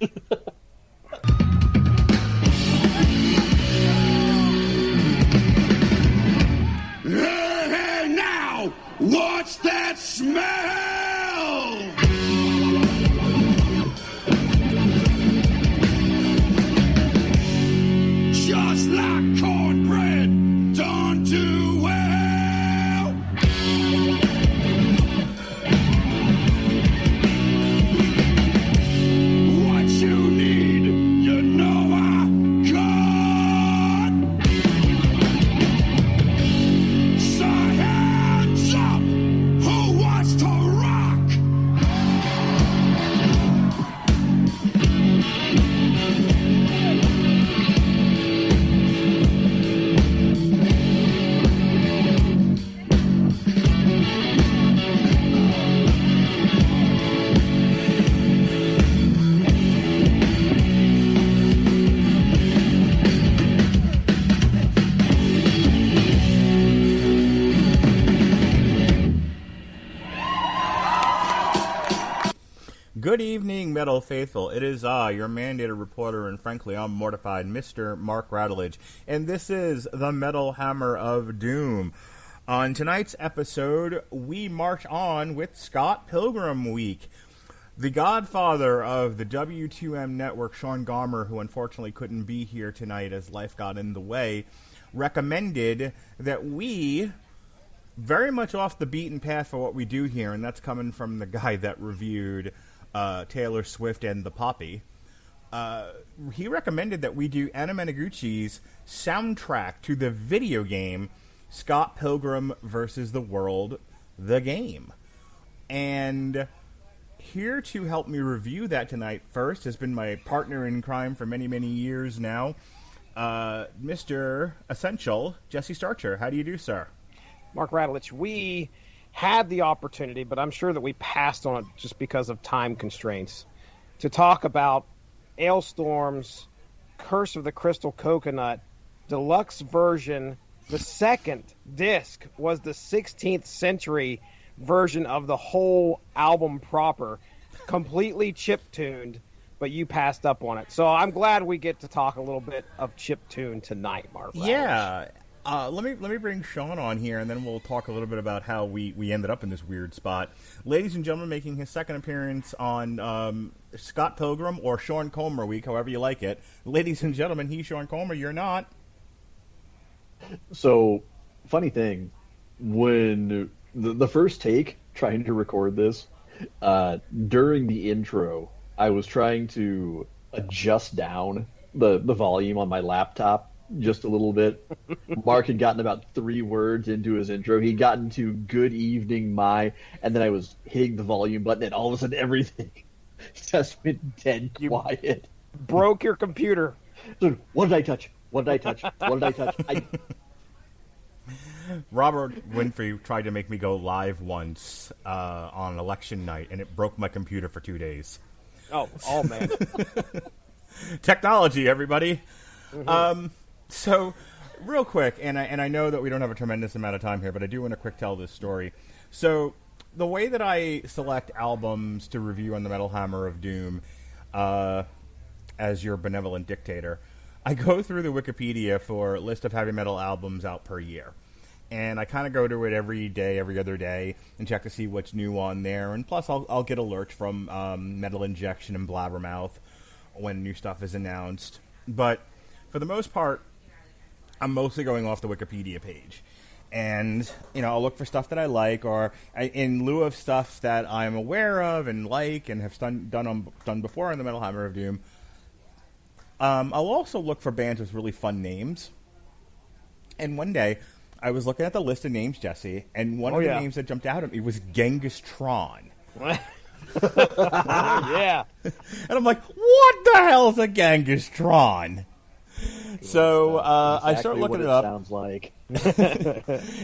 Hey, now, what's that smell? Just like cornbread done too well. What you need, you know I got. So hands up, who wants to rock? Good evening, Metal Faithful. It is I, your mandated reporter, and frankly, I'm mortified, Mr. Mark Radulich, and this is the Metal Hammer of Doom. On tonight's episode, we march on with Scott Pilgrim Week. The godfather of the W2M network, Sean Garmer, who unfortunately couldn't be here tonight as life got in the way, recommended that we, very much off the beaten path for what we do here, and that's coming from the guy that reviewed Taylor Swift and the Poppy, he recommended that we do Anamanaguchi's soundtrack to the video game Scott Pilgrim versus the World, the game. And here to help me review that tonight first has been my partner in crime for many, many years now, Mr. Essential, Jesse Starcher. How do you do, sir? Mark Radulich, we had the opportunity, but I'm sure that we passed on it just because of time constraints, to talk about Ailstorm's Curse of the Crystal Coconut deluxe version. The second disc was the 16th century version of the whole album proper, completely chip-tuned, but you passed up on it. So I'm glad we get to talk a little bit of chip-tune tonight, Mark Radulich. Yeah. Let me bring Sean on here, and then we'll talk a little bit about how we ended up in this weird spot. Ladies and gentlemen, making his second appearance on Scott Pilgrim or Sean Comer Week, however you like it. Ladies and gentlemen, he's Sean Comer. You're not. So, funny thing, when the first take, trying to record this, during the intro, I was trying to adjust down the volume on my laptop just a little bit. Mark had gotten about 3 words into his intro. He'd gotten to "Good evening, my," and then I was hitting the volume button, and all of a sudden everything just went dead quiet. Broke your computer. So, what did I touch? What did I touch? What did I touch? Robert Winfrey tried to make me go live once on election night, and it broke my computer for 2 days. Oh man. Technology, everybody. Mm-hmm. So, real quick, and I know that we don't have a tremendous amount of time here, but I do want to quick tell this story. So, the way that I select albums to review on the Metal Hammer of Doom, as your benevolent dictator, I go through the Wikipedia for a list of heavy metal albums out per year. And I kind of go to it every day, every other day, and check to see what's new on there. And plus, I'll get alerts from Metal Injection and Blabbermouth when new stuff is announced. But for the most part, I'm mostly going off the Wikipedia page. And, I'll look for stuff that I like, or in lieu of stuff that I'm aware of and like and have done before on the Metal Hammer of Doom, I'll also look for bands with really fun names. And one day, I was looking at the list of names, Jesse, and one of the names that jumped out at me was Genghis Tron. Yeah. And I'm like, what the hell's a Genghis Tron? So exactly I start looking it up. Sounds like.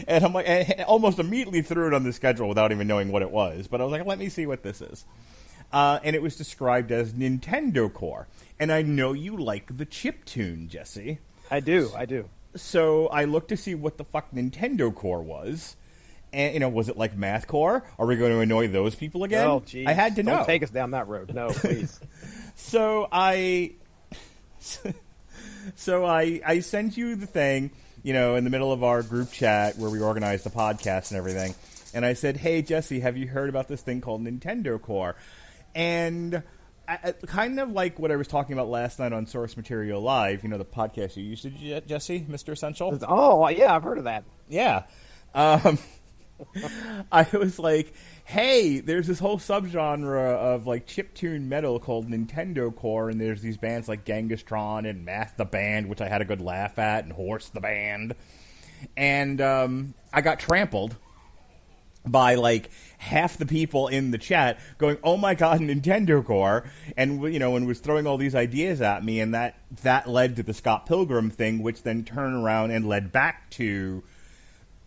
And I'm like, and almost immediately threw it on the schedule without even knowing what it was. But I was like, let me see what this is. And it was described as Nintendo Core. And I know you like the chiptune, Jesse. I do. So I looked to see what the fuck Nintendo Core was. And, was it like Math Core? Are we going to annoy those people again? Oh, geez. I had to know. Don't take us down that road. No, please. So I sent you the thing, in the middle of our group chat where we organized the podcast and everything. And I said, hey, Jesse, have you heard about this thing called Nintendo Core? And kind of like what I was talking about last night on Source Material Live, the podcast you used to, Jesse, Mr. Essential? Oh, yeah, I've heard of that. Yeah. I was like, hey, there's this whole subgenre of like chiptune metal called Nintendo Core, and there's these bands like Gengistron and Math the Band, which I had a good laugh at, and Horse the Band. And I got trampled by like half the people in the chat going, oh my god, Nintendo Core, and and was throwing all these ideas at me, and that led to the Scott Pilgrim thing, which then turned around and led back to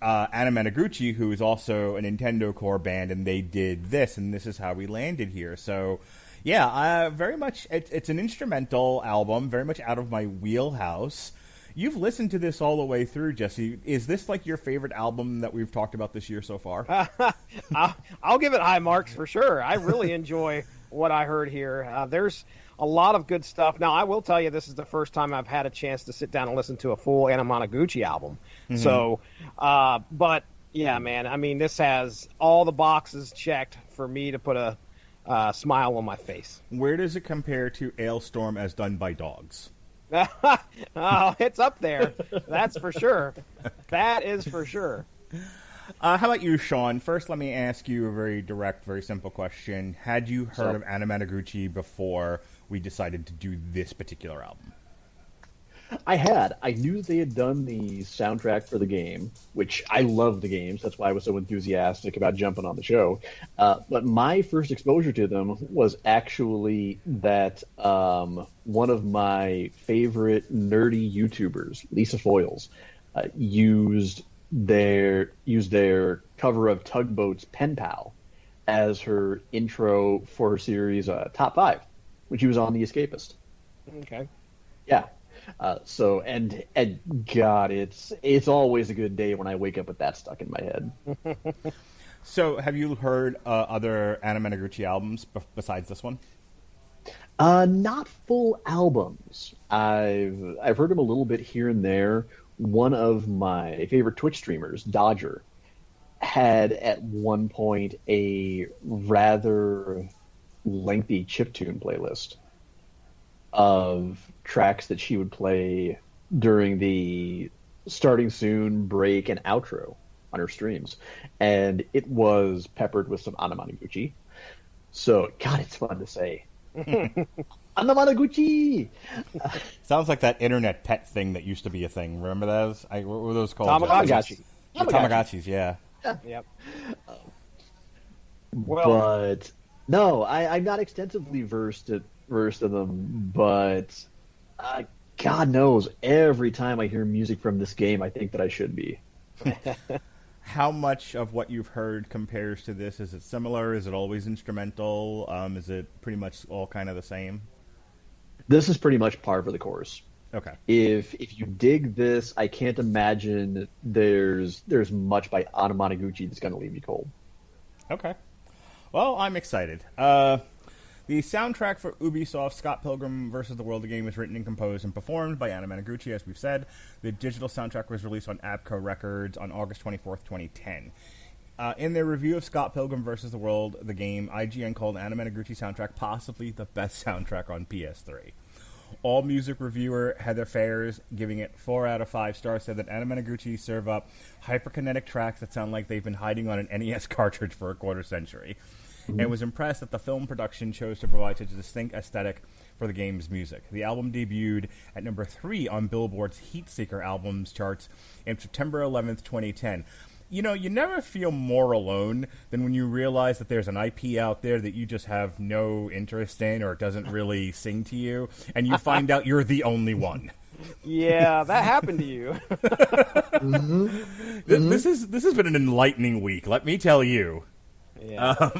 Anamanaguchi, who is also a Nintendo Core band, and they did this, and this is how we landed here. So yeah, very much it's an instrumental album, very much out of my wheelhouse. You've listened to this all the way through, Jesse. Is this like your favorite album that we've talked about this year so far? I'll give it high marks for sure. I really enjoy what I heard here. There's a lot of good stuff. Now, I will tell you, this is the first time I've had a chance to sit down and listen to a full Anamanaguchi album. Mm-hmm. So, but yeah, man, I mean, this has all the boxes checked for me to put a smile on my face. Where does it compare to Ailstorm as done by dogs? Oh, it's up there. That's for sure. That is for sure. How about you, Sean? First, let me ask you a very direct, very simple question. Had you heard of Anamanaguchi before we decided to do this particular album? I had. I knew they had done the soundtrack for the game, which I love the games. That's why I was so enthusiastic about jumping on the show. But my first exposure to them was actually that one of my favorite nerdy YouTubers, Lisa Foyles, used their cover of Tugboat's Pen Pal as her intro for her series Top 5, when she was on The Escapist. Okay. Yeah. So and God, it's always a good day when I wake up with that stuck in my head. So, have you heard other Anamanaguchi albums besides this one? Not full albums. I've heard him a little bit here and there. One of my favorite Twitch streamers, Dodger, had at one point a rather lengthy chiptune playlist of tracks that she would play during the starting soon, break, and outro on her streams. And it was peppered with some Anamanaguchi. So, God, it's fun to say. Anamanaguchi! Sounds like that internet pet thing that used to be a thing. Remember those? What were those called? Tamagotchi. Yeah, Tamagotchis, yeah. Yep. But, no, I'm not extensively versed in them, but God knows, every time I hear music from this game, I think that I should be. How much of what you've heard compares to this? Is it similar? Is it always instrumental? Is it pretty much all kind of the same? This is pretty much par for the course. Okay. If you dig this, I can't imagine there's much by Anamanaguchi that's going to leave you cold. Okay. Well, I'm excited. The soundtrack for Ubisoft's Scott Pilgrim vs. the World of Game was written and composed and performed by Anamanaguchi, as we've said. The digital soundtrack was released on ABCO Records on August 24th, 2010. In their review of Scott Pilgrim vs. the World, the game, IGN called Anamanaguchi soundtrack possibly the best soundtrack on PS3. All music reviewer Heather Fairs, giving it 4 out of 5 stars, said that Anamanaguchi serve up hyperkinetic tracks that sound like they've been hiding on an NES cartridge for a quarter century. And was impressed that the film production chose to provide such a distinct aesthetic for the game's music. The album debuted at number 3 on Billboard's Heatseeker albums charts in September 11th, 2010. You know, you never feel more alone than when you realize that there's an IP out there that you just have no interest in or doesn't really sing to you, and you find out you're the only one. Yeah, that happened to you. This has been an enlightening week, let me tell you. Yeah.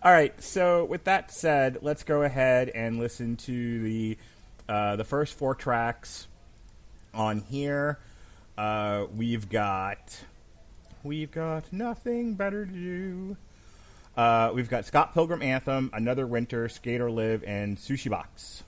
All right, so with that said, let's go ahead and listen to the first 4 tracks on here. We've got Nothing Better to Do. We've got Scott Pilgrim Anthem, Another Winter, Skate or Live, and Sushi Box.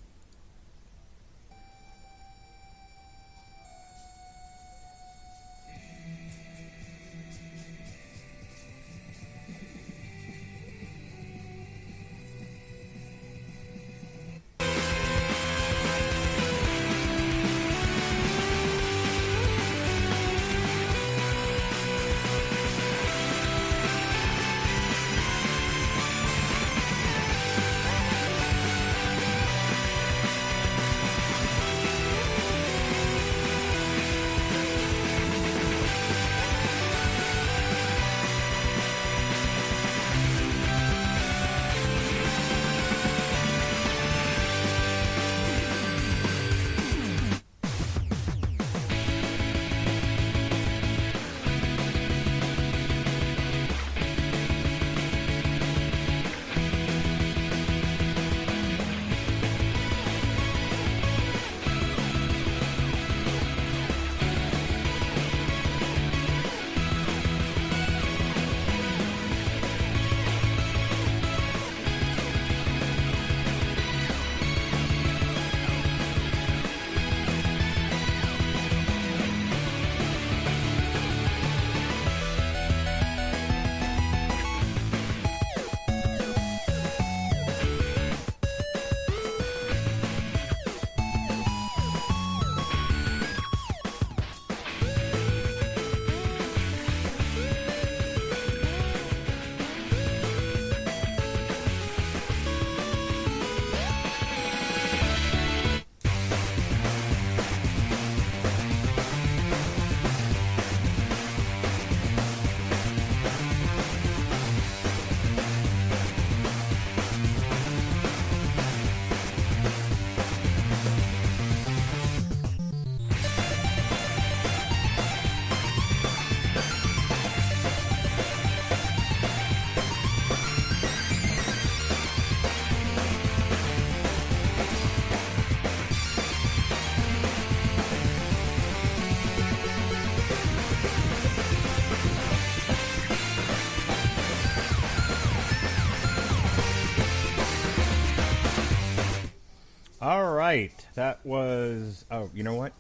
All right, that was. Oh, you know what?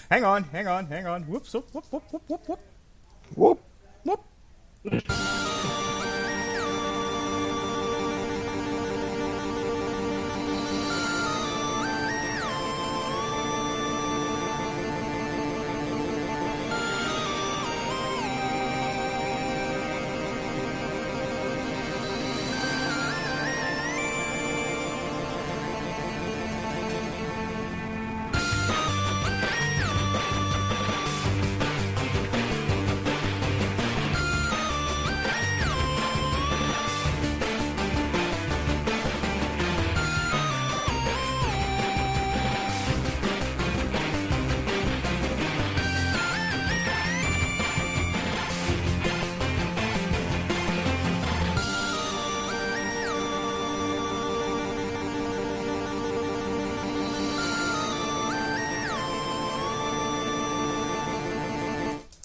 hang on. Whoops! Whoop! Whoop! Whoop! Whoop! Whoop! Whoop. Whoop!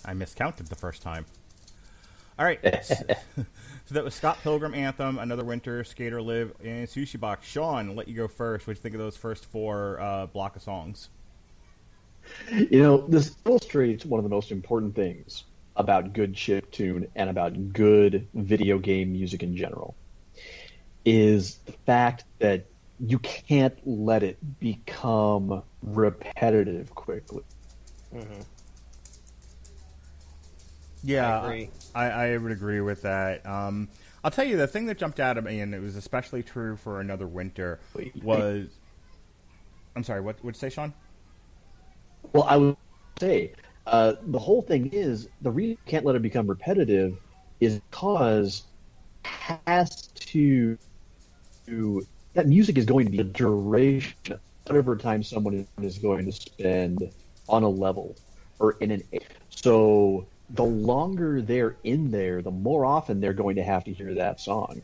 I miscounted the first time. All right. So that was Scott Pilgrim Anthem, Another Winter, Skater Live, and Sushi Box. Sean, I'll let you go first. What do you think of those first four block of songs? You know, this illustrates one of the most important things about good chiptune and about good video game music in general, is the fact that you can't let it become repetitive quickly. Mm-hmm. Yeah, I agree. I would agree with that. I'll tell you, the thing that jumped out at me, and it was especially true for Another Winter, was... I'm sorry, what would you say, Sean? Well, I would say, the whole thing is, the reason you can't let it become repetitive is because it has to... That music is going to be the duration of whatever time someone is going to spend on a level or in an... So... the longer they're in there, the more often they're going to have to hear that song.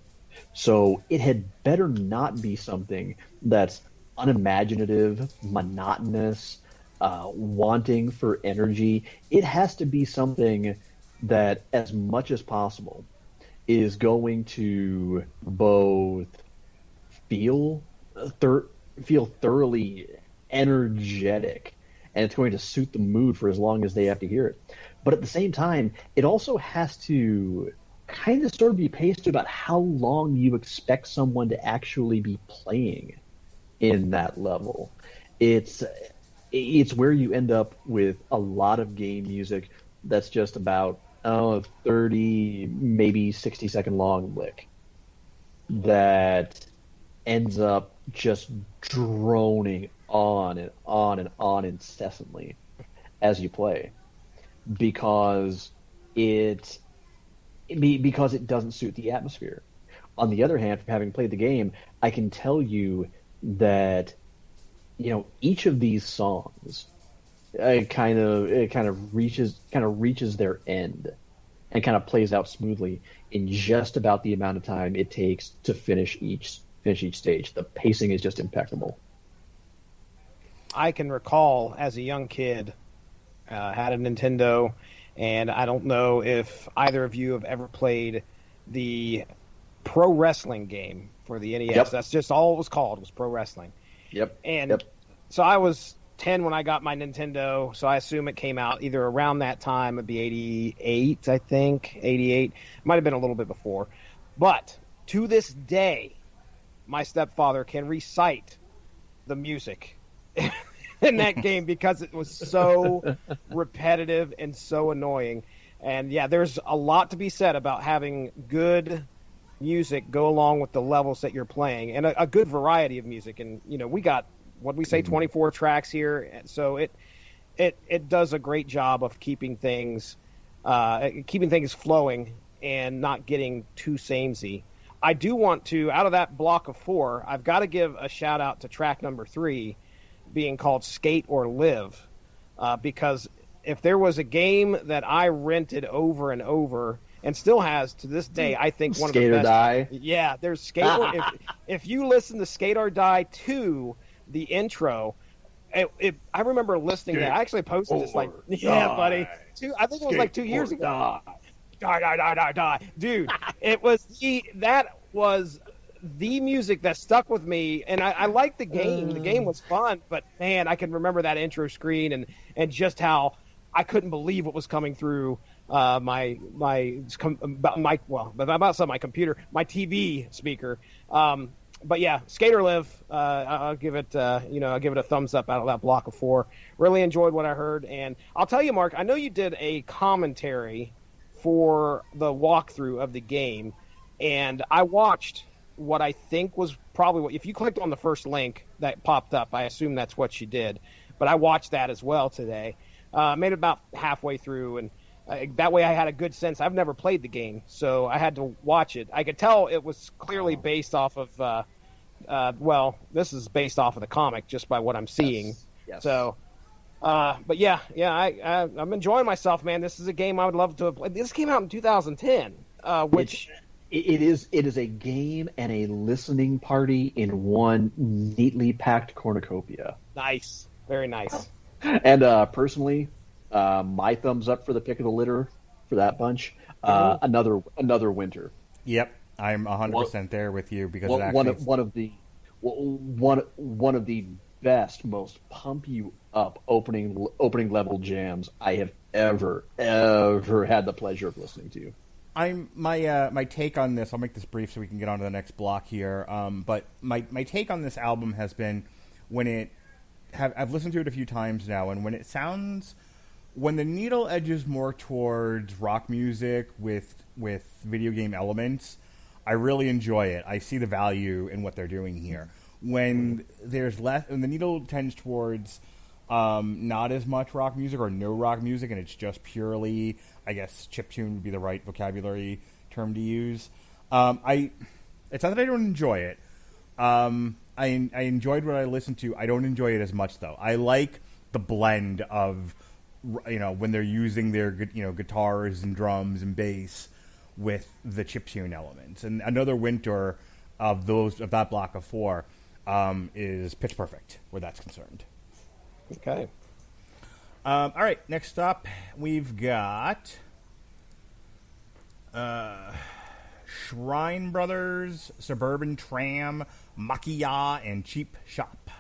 So it had better not be something that's unimaginative, monotonous, wanting for energy. It has to be something that, as much as possible, is going to both feel feel thoroughly energetic, and it's going to suit the mood for as long as they have to hear it. But at the same time, it also has to kind of sort of be paced about how long you expect someone to actually be playing in that level. It's where you end up with a lot of game music that's just about 30, maybe 60-second long lick that ends up just droning on and on and on incessantly as you play, because it doesn't suit the atmosphere. On the other hand, from having played the game, I can tell you that each of these songs it kind of reaches their end and kind of plays out smoothly in just about the amount of time it takes to finish each stage. The pacing is just impeccable. I can recall as a young kid, had a Nintendo, and I don't know if either of you have ever played the pro wrestling game for the NES. Yep. That's just all it was called, was pro wrestling. Yep. And so I was 10 when I got my Nintendo, so I assume it came out either around that time. It'd be 88, I think, 88. Might have been a little bit before. But to this day, my stepfather can recite the music in that game because it was so repetitive and so annoying. And yeah, there's a lot to be said about having good music go along with the levels that you're playing, and a good variety of music. And we got, what we say, 24 tracks here, so it does a great job of keeping things flowing and not getting too samey. I do want to, out of that block of 4, I've got to give a shout out to track number 3 being called Skate or Live, because if there was a game that I rented over and over and still has to this day, I think one Skate of the or best. Die. Yeah, there's Skate or if you listen to Skate or Die 2, the intro, I remember listening to that. I actually posted this buddy. I think it was like 2 years ago. Die. Dude, that was the music that stuck with me, and I liked the game. The game was fun, but man, I can remember that intro screen and just how I couldn't believe what was coming through my TV speaker. But yeah, Skate or Live. I'll give it a thumbs up out of that block of 4. Really enjoyed what I heard, and I'll tell you, Mark, I know you did a commentary for the walkthrough of the game, and I watched what I think was probably if you clicked on the first link that popped up, I assume that's what you did. But I watched that as well today. Made it about halfway through, and that way I had a good sense. I've never played the game, so I had to watch it. I could tell it was clearly based off of this is based off of the comic just by what I'm seeing. Yes. So, but yeah, I'm enjoying myself, man. This is a game I would love to have played. This came out in 2010, which it is a game and a listening party in one neatly packed cornucopia. Nice, very nice. And personally, my thumbs up for the pick of the litter for that bunch. Another winter. Yep, I'm 100% there with you because one of the best, most pump you up opening level jams I have ever had the pleasure of listening to. My take on this. I'll make this brief so we can get on to the next block here. But my take on this album has been I've listened to it a few times now, and when the needle edges more towards rock music with video game elements, I really enjoy it. I see the value in what they're doing here. When there's less, when the needle tends towards not as much rock music or no rock music, and it's just purely, I guess, chiptune would be the right vocabulary term to use. It's not that I don't enjoy it. I enjoyed what I listened to. I don't enjoy it as much, though. I like the blend of, when they're using their, guitars and drums and bass with the chiptune elements. And another winter of that block of 4 is Pitch Perfect, where that's concerned. Okay. All right. Next up, we've got Shrine Brothers, Suburban Tram, Makiya, and Cheap Shop.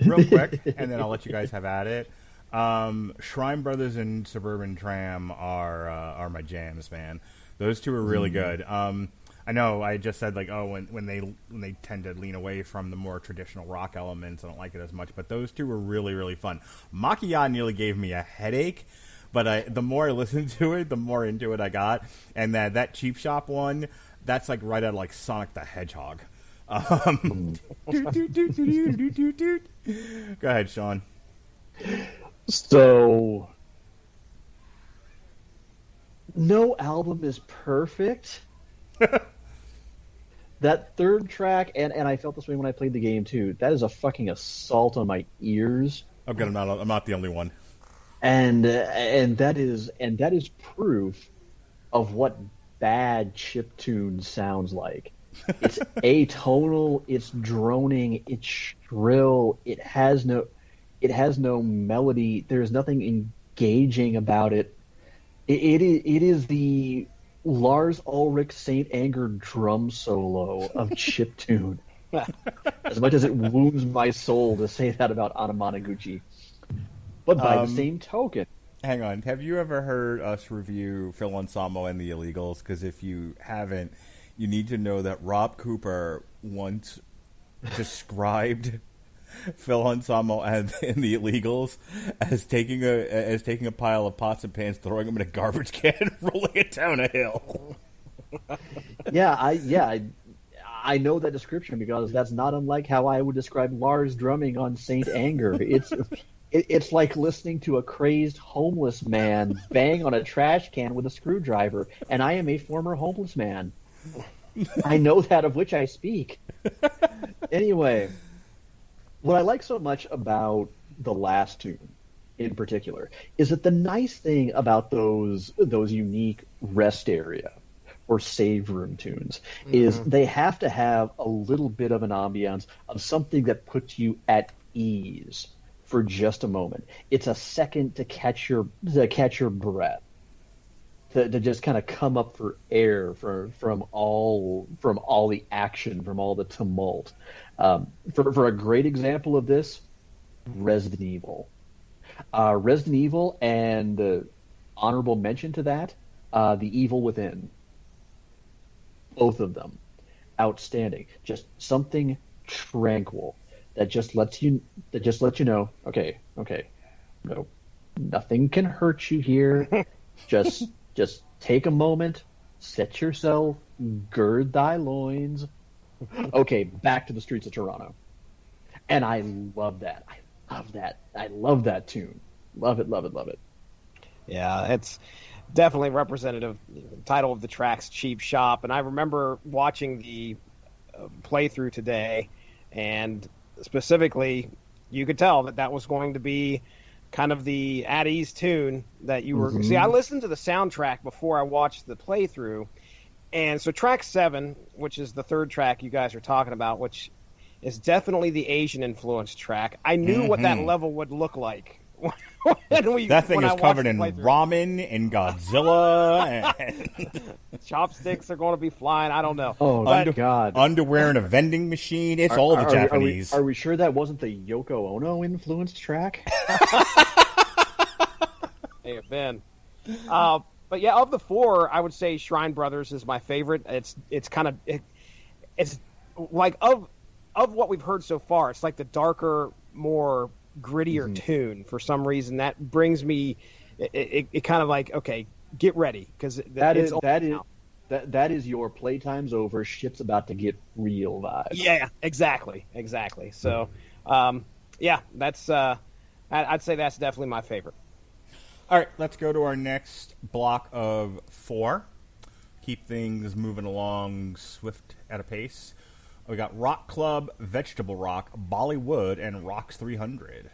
Real quick, and then I'll let you guys have at it. Shrine Brothers and Suburban Tram are my jams, man. Those two are really good. I know I just said like, oh, when they tend to lean away from the more traditional rock elements, I don't like it as much. But those two were really, really fun. Makiya nearly gave me a headache, but the more I listened to it, the more into it I got. And that Cheap Shop one, that's like right out of like Sonic the Hedgehog. Go ahead, Sean. So, no album is perfect. That third track, and I felt this way when I played the game too. That is a fucking assault on my ears. Oh, good. I'm not the only one. And that is proof of what bad chiptune sounds like. It's atonal, it's droning, it's shrill, it has no melody, there's nothing engaging about it. It is the Lars Ulrich Saint Anger drum solo of chiptune. As much as it wounds my soul to say that about Anamanaguchi. But by the same token... Hang on, have you ever heard us review Phil Anselmo and the Illegals? Because if you haven't, you need to know that Rob Cooper once described Phil Anselmo and the Illegals as taking a pile of pots and pans, throwing them in a garbage can, and rolling it down a hill. I know that description because that's not unlike how I would describe Lars drumming on Saint Anger. It's like listening to a crazed homeless man bang on a trash can with a screwdriver, and I am a former homeless man. I know that of which I speak. Anyway, what I like so much about the last tune in particular is that the nice thing about those unique rest area or save room tunes is they have to have a little bit of an ambiance of something that puts you at ease for just a moment. It's a second to catch your breath, to just kind of come up for air from all the action, from all the tumult. For a great example of this, Resident Evil. Resident Evil, and honorable mention to that, The Evil Within. Both of them, outstanding. Just something tranquil that just lets you know, okay, no, nothing can hurt you here. just take a moment, set yourself, gird thy loins. Okay, back to the streets of Toronto. And I love that. I love that tune. Love it. Yeah, it's definitely representative. Title of the track's Cheap Shop, and I remember watching the playthrough today, and specifically, you could tell that was going to be kind of the at ease tune that you were. See, I listened to the soundtrack before I watched the playthrough, and so track 7, which is the third track you guys are talking about, which is definitely the Asian influenced track. I knew what that level would look like. That thing is covered in ramen and Godzilla. And chopsticks are going to be flying. I don't know. Oh, my God. Underwear in a vending machine. It's all the Japanese. Are we sure that wasn't the Yoko Ono influenced track? May have been. But yeah, of the 4, I would say Shrine Brothers is my favorite. It's kind of it's like of what we've heard so far. It's like the darker, more grittier tune. For some reason, that brings me. It kind of like, okay, get ready, because that is your playtime's over. Shit's about to get real vibes. Yeah, exactly. So, yeah, that's. I'd say that's definitely my favorite. All right, let's go to our next block of 4. Keep things moving along swift at a pace. We got Rock Club, Vegetable Rock, Bollywood, and Rocks 300.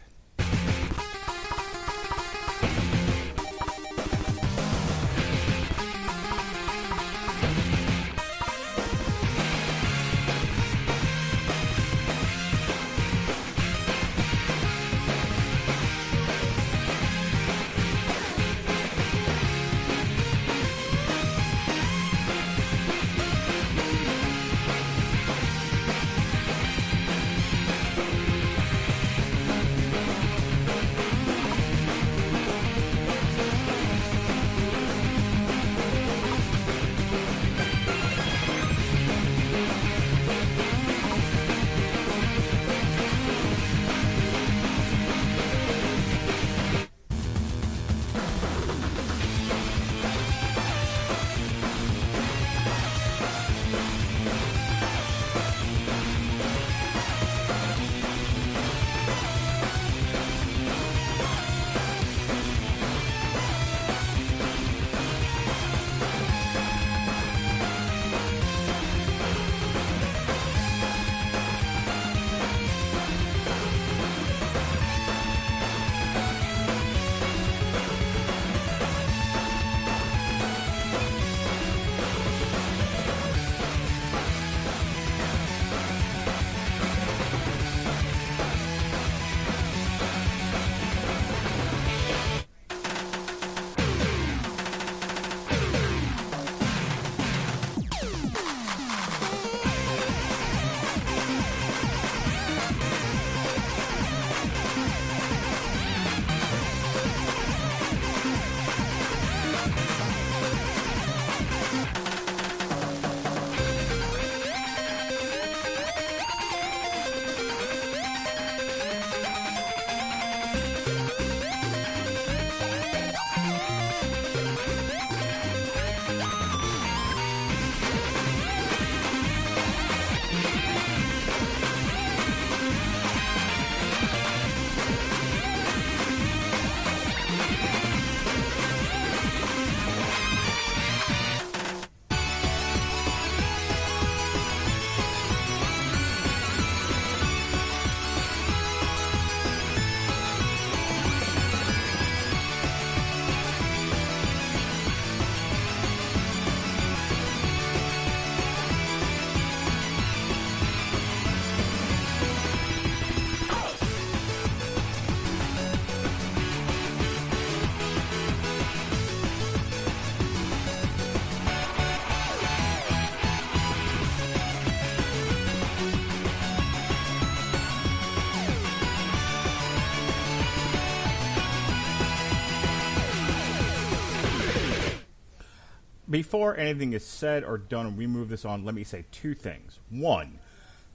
before anything is said or done and we move this on, let me say two things. One,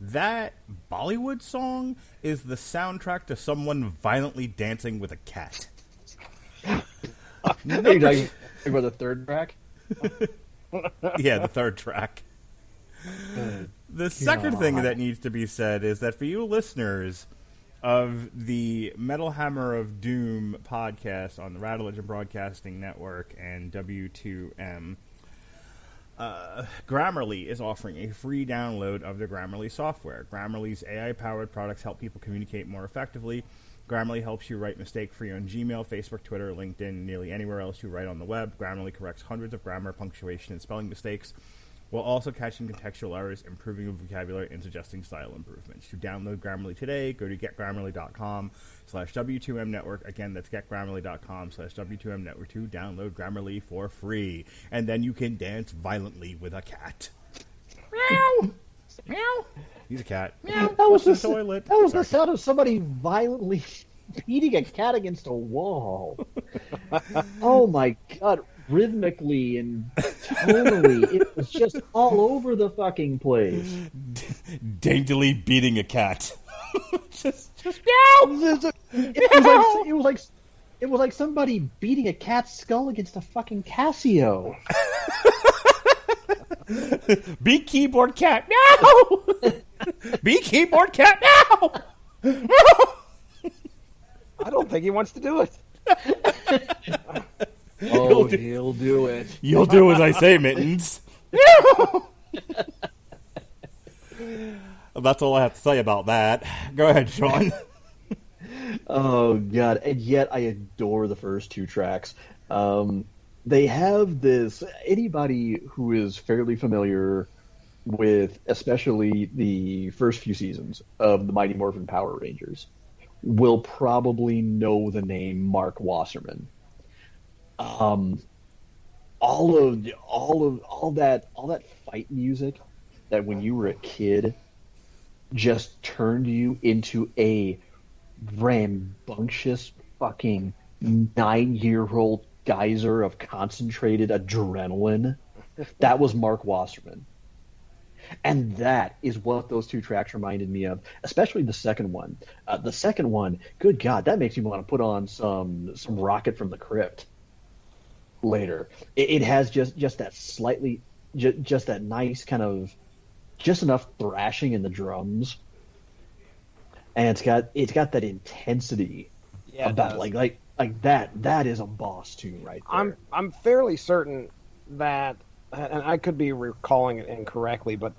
that Bollywood song is the soundtrack to someone violently dancing with a cat. Are you talking about the third track? Yeah, the third track. The second thing that needs to be said is that for you listeners of the Metal Hammer of Doom podcast on the Radulich Broadcasting Network and W2M, Grammarly is offering a free download of the Grammarly software. Grammarly's AI-powered products help people communicate more effectively. Grammarly helps you write mistake-free on Gmail, Facebook, Twitter, LinkedIn, and nearly anywhere else you write on the web. Grammarly corrects hundreds of grammar, punctuation, and spelling mistakes, while also catching contextual errors, improving your vocabulary, and suggesting style improvements. To download Grammarly today, go to getgrammarly.com/W2M Network. Again, that's getgrammarly.com/W2M Network to download Grammarly for free. And then you can dance violently with a cat. Meow! Meow! He's a cat. Meow! That was the the toilet. That was the sound of somebody violently beating a cat against a wall. Oh my god. Rhythmically and tonally, it was just all over the fucking place. Daintily beating a cat. just meow. It was like somebody beating a cat's skull against a fucking Casio. Be keyboard cat meow. Be keyboard cat meow. I don't think he wants to do it. Oh, he'll do it. You'll do as I say, Mittens. That's all I have to say about that. Go ahead, Sean. Oh, God. And yet I adore the first two tracks. They have this... Anybody who is fairly familiar with especially the first few seasons of the Mighty Morphin Power Rangers will probably know the name Mark Wasserman. All that fight music that when you were a kid just turned you into a rambunctious fucking 9-year-old geyser of concentrated adrenaline. That was Mark Wasserman. And that is what those two tracks reminded me of, especially the second one. The second one, good God, that makes me want to put on some Rocket from the Crypt later. It has just that slightly, just that nice kind of, just enough thrashing in the drums, and it's got that intensity about like that. That is a boss tune right there. I'm fairly certain that, and I could be recalling it incorrectly, but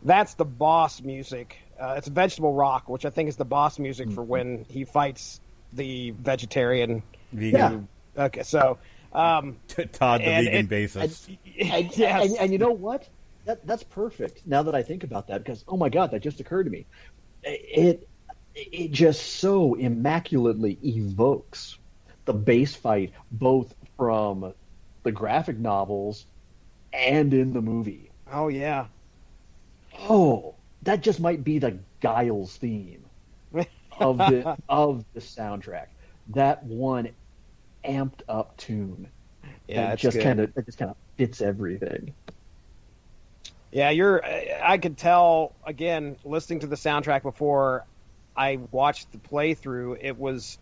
that's the boss music. It's Vegetable Rock, which I think is the boss music for when he fights the vegetarian. Vegan. Yeah. Okay, so Todd, the vegan bassist. And you know what? That's perfect. Now that I think about that, because oh my God, that just occurred to me. It just so immaculately evokes the bass fight, both from the graphic novels and in the movie. Oh yeah. Oh, that just might be the Giles theme of the soundtrack. That one amped up tune. Yeah, that just kind of fits everything. Yeah, I could tell, again, listening to the soundtrack before I watched the playthrough, it was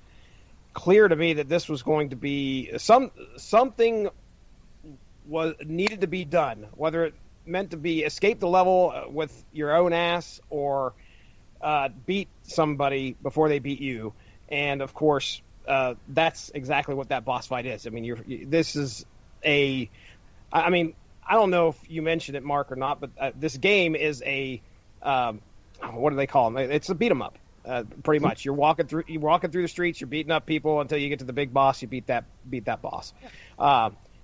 clear to me that this was going to be something was needed to be done, whether it meant to be escape the level with your own ass or beat somebody before they beat you. And of course, that's exactly what that boss fight is. I mean, this is I mean, I don't know if you mentioned it, Mark, or not, but this game is a what do they call them? It's a beat 'em up, pretty much. You're walking through the streets, you're beating up people until you get to the big boss. You beat that boss.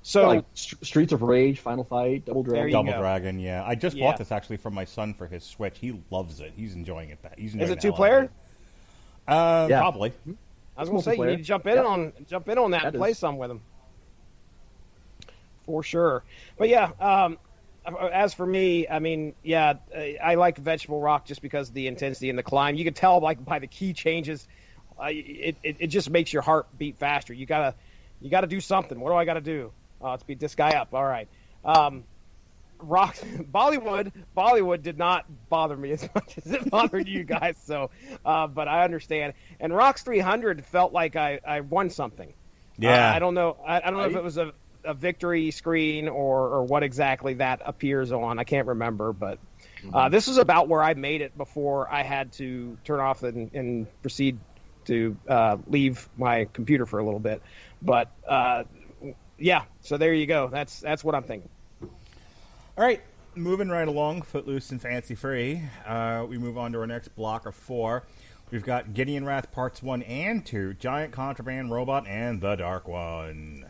So like Streets of Rage, Final Fight, Double Dragon. Double Dragon, yeah. I just bought this actually from my son for his Switch. He loves it. He's enjoying it. Is it 2-player? Probably. I was going to say you need to jump in on that and play some with him. For sure. But yeah, as for me, I mean, yeah, I like Vegetable Rock just because of the intensity and the climb. You can tell like by the key changes, it just makes your heart beat faster. You gotta do something. What do I gotta do? Let's beat this guy up. All right. Bollywood did not bother me as much as it bothered you guys. So, but I understand. And Rocks 300 felt like I won something. Yeah. I don't know. I don't know if it was a victory screen or what exactly that appears on. I can't remember, but this was about where I made it before I had to turn off and proceed to leave my computer for a little bit. But yeah, so there you go. That's what I'm thinking. All right, moving right along, Footloose and Fancy Free. We move on to our next block of 4. We've got Gideon Wrath Parts 1 and 2, Giant Contraband Robot, and The Dark One.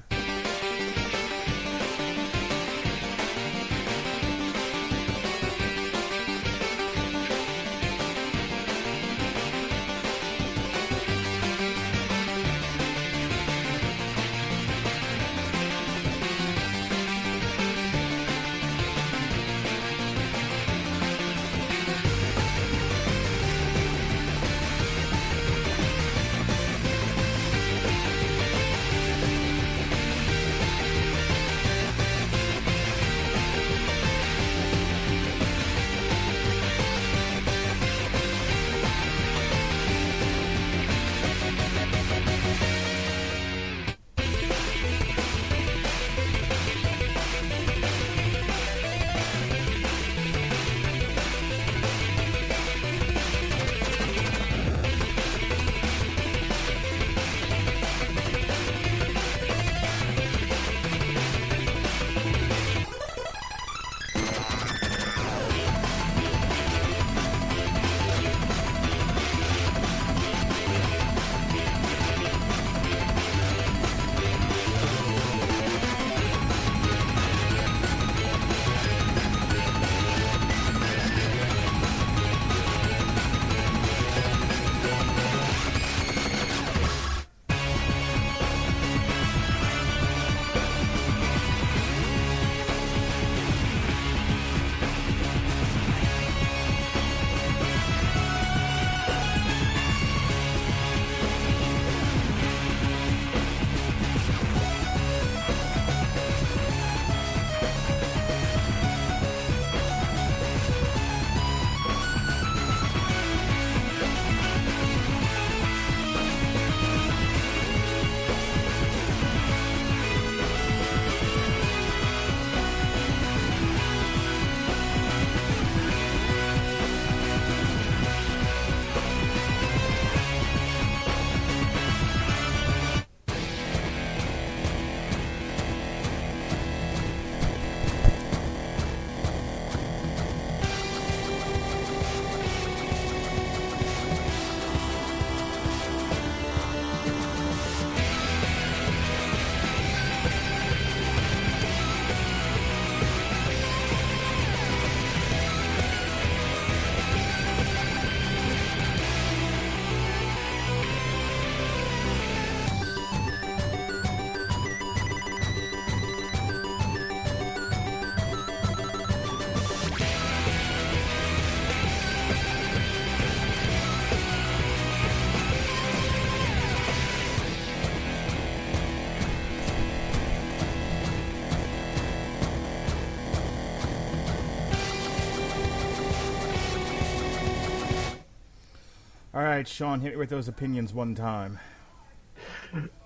All right, Sean, hit me with those opinions one time.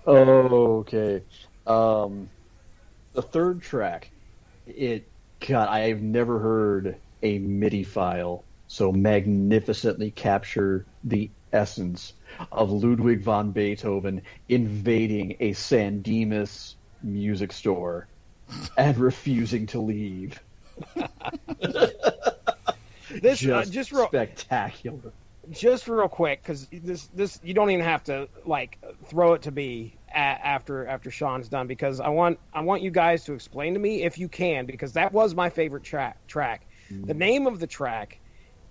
Okay. The third track, God, I have never heard a MIDI file so magnificently capture the essence of Ludwig von Beethoven invading a San Dimas music store and refusing to leave. This just spectacular. Just real quick, because this you don't even have to like throw it to me after Sean's done, because I want you guys to explain to me if you can, because that was my favorite track. The name of the track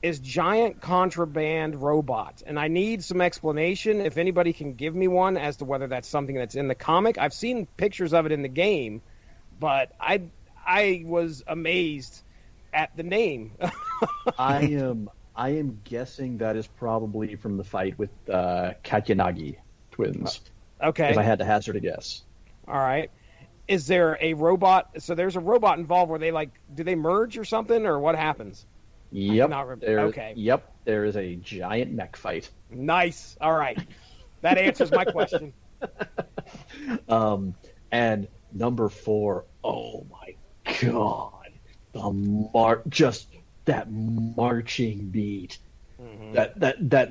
is Giant Contraband Robot, and I need some explanation if anybody can give me one as to whether that's something that's in the comic. I've seen pictures of it in the game, but I was amazed at the name. I am guessing that is probably from the fight with Katyanagi twins. Okay. If I had to hazard a guess. All right. Is there a robot? So there's a robot involved where they do they merge or something, or what happens? Yep. Okay. Yep. There is a giant mech fight. Nice. All right. That answers my question. And number 4, oh my god, just that marching beat, that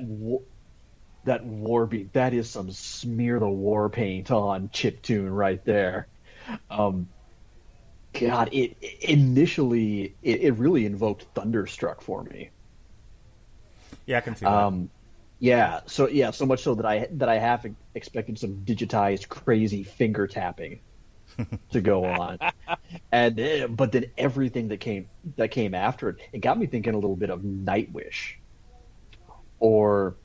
war beat, that is some smear the war paint on chiptune right there. God, it initially really invoked Thunderstruck for me. Yeah, I can see that. Yeah, so much so that I have expected some digitized crazy finger tapping to go on, but then everything that came after it got me thinking a little bit of Nightwish, or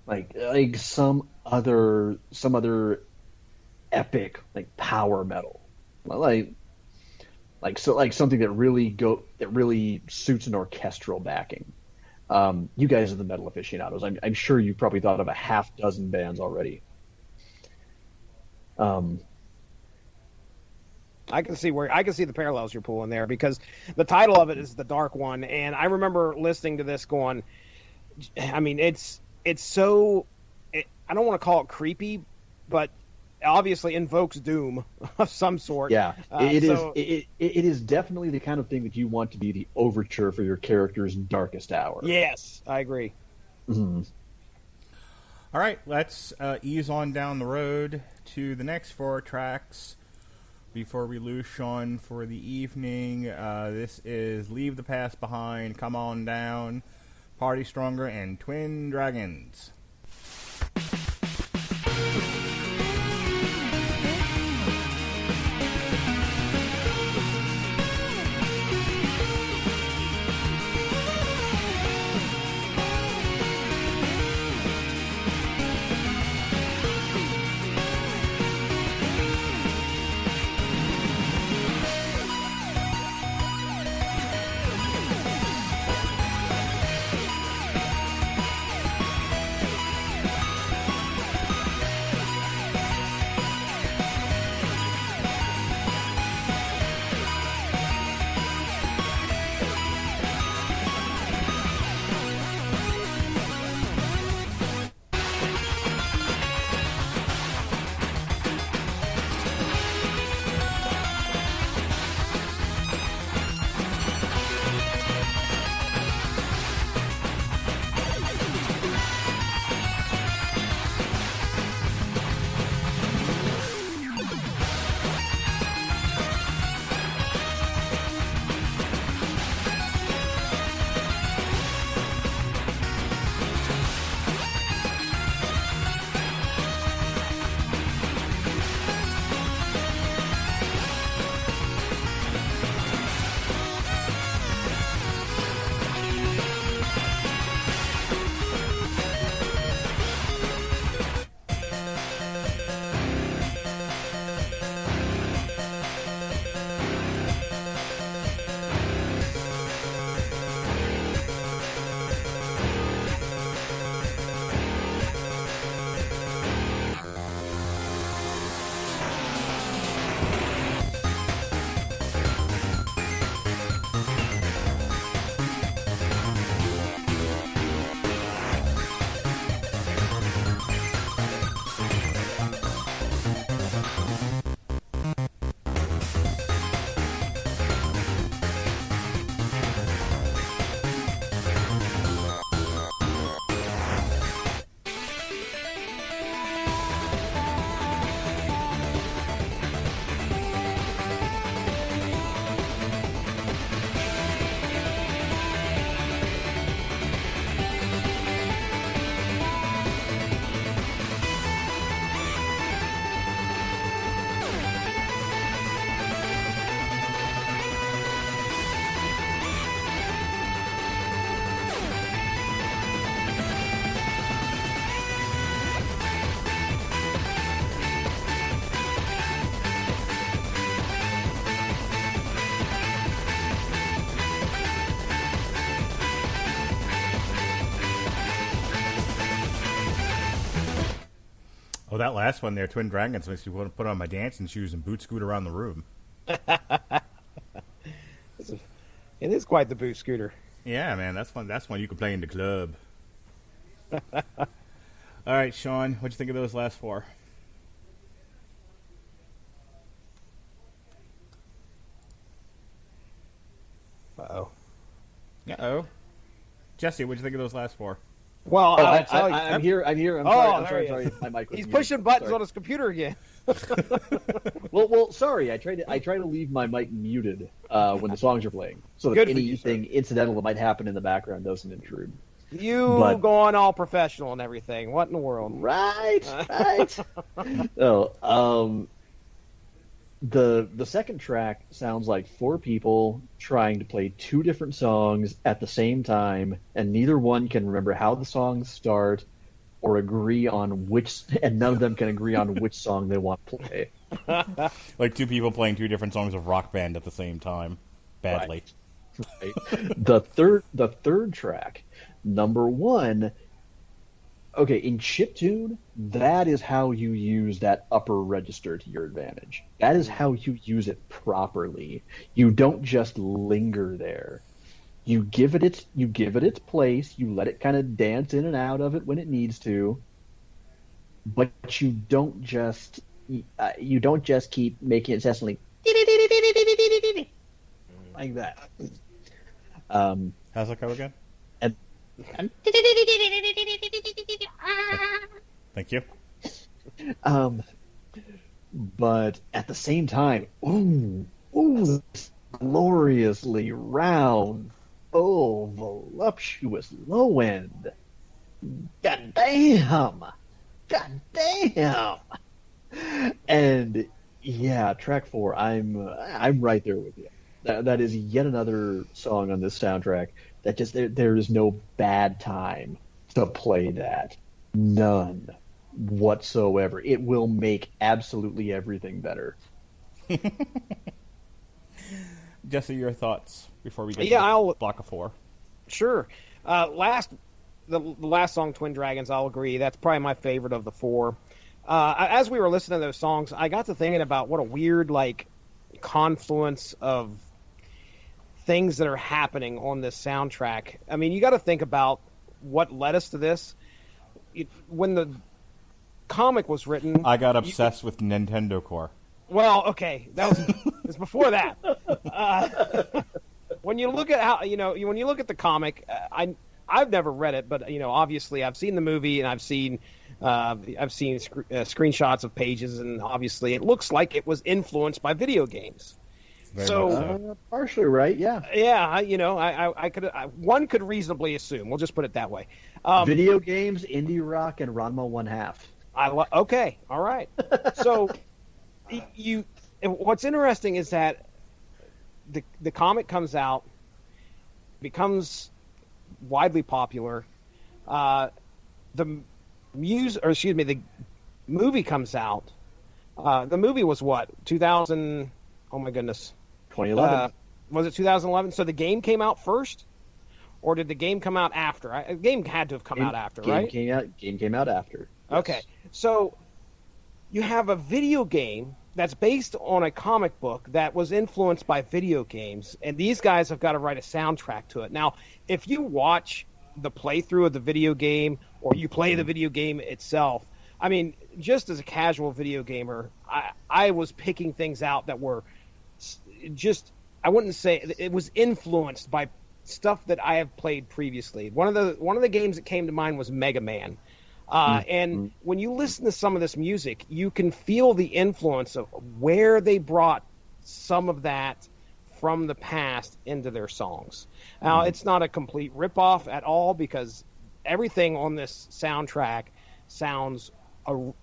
like some other epic like power metal, like something that really suits an orchestral backing. You guys are the metal aficionados. I'm sure you probably thought of a half dozen bands already. I can see the parallels you're pulling there, because the title of it is The Dark One, and I remember listening to this going, I mean, it's so, I don't want to call it creepy, but obviously invokes doom of some sort. Yeah, it is definitely the kind of thing that you want to be the overture for your character's darkest hour. Yes, I agree. Mm-hmm. All right, let's ease on down the road to the next 4 tracks before we lose Sean for the evening. This is Leave the Past Behind, Come On Down, Party Stronger, and Twin Dragons. that last one there, Twin Dragons, makes me want to put on my dancing shoes and boot scoot around the room. It is quite the boot scooter. Yeah, man, that's fun. That's one you can play in the club. All right, Sean, what'd you think of those last four? Uh-oh. Uh-oh. Jesse, what'd you think of those last four? Well, I'm here. I'm sorry. My mic was He's muted. pushing buttons Sorry. on his computer again. Well, sorry. I try to leave my mic muted when the songs are playing, so that Good for you, anything incidental that might happen in the background doesn't intrude. You going all professional and everything. What in the world? Right. The second track sounds like four people trying to play two different songs at the same time, and neither one can remember how the songs start or agree on which, and none of them can agree on which song they want to play. Like two people playing two different songs of Rock Band at the same time, badly. Right. The third track, number one. Okay, in chiptune, that is how you use that upper register to your advantage. That is how you use it properly. You don't just linger there. You give it its place. You let it kind of dance in and out of it when it needs to. But you don't just keep making it incessantly like that. How's that go again? And Thank you. But at the same time, ooh, gloriously round, voluptuous low end. God damn. And yeah, track 4, I'm right there with you. That is yet another song on this soundtrack that just there is no bad time to play that. None whatsoever. It will make absolutely everything better. Jesse, your thoughts before we get to I'll block of 4. Sure. The last song, Twin Dragons, I'll agree. That's probably my favorite of the 4. As we were listening to those songs, I got to thinking about what a weird confluence of things that are happening on this soundtrack. I mean, you got to think about what led us to this. When the comic was written, I got obsessed with Nintendo Core. Well, okay, that was before that. When you look at when you look at the comic, I've never read it, but obviously I've seen the movie and I've seen screenshots of pages, and obviously it looks like it was influenced by video games. Very much so. Partially right, yeah. Yeah, one could reasonably assume. We'll just put it that way. Video games, indie rock, and Ranma 1/2. Okay, all right. So, what's interesting is that the comic comes out, becomes widely popular. The movie comes out. The movie was what, 2000? Oh my goodness, 2011. Was it 2011? So the game came out first, or did the game come out after? The game had to have come out after, right? Game came out after. Yes. Okay, so you have a video game that's based on a comic book that was influenced by video games, and these guys have got to write a soundtrack to it. Now, if you watch the playthrough of the video game, or you play the video game itself, I mean, just as a casual video gamer, I was picking things out that were just, I wouldn't say, it was influenced by stuff that I have played previously. One of the games that came to mind was Mega Man. And when you listen to some of this music, you can feel the influence of where they brought some of that from the past into their songs. Now, it's not a complete ripoff at all, because everything on this soundtrack sounds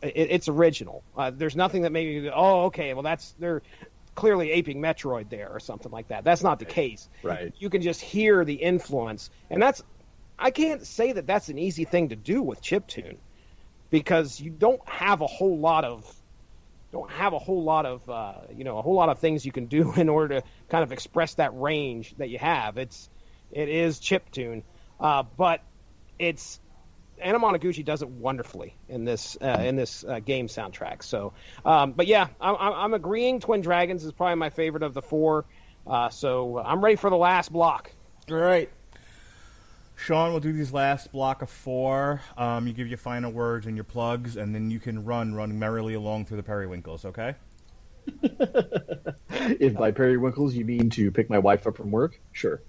it's original. There's nothing that made you go, oh, okay, well they're clearly aping Metroid there or something like that. That's not the case. Right. You can just hear the influence, and I can't say that that's an easy thing to do with chiptune, because you don't have a whole lot of things you can do in order to kind of express that range that you have. It is chiptune, but it's Anamanaguchi does it wonderfully in this game soundtrack. So, but yeah, I'm agreeing. Twin Dragons is probably my favorite of the four. So I'm ready for the last block. All right. Sean will do these last block of four. You give your final words and your plugs, and then you can run merrily along through the periwinkles, okay? If by periwinkles you mean to pick my wife up from work, sure.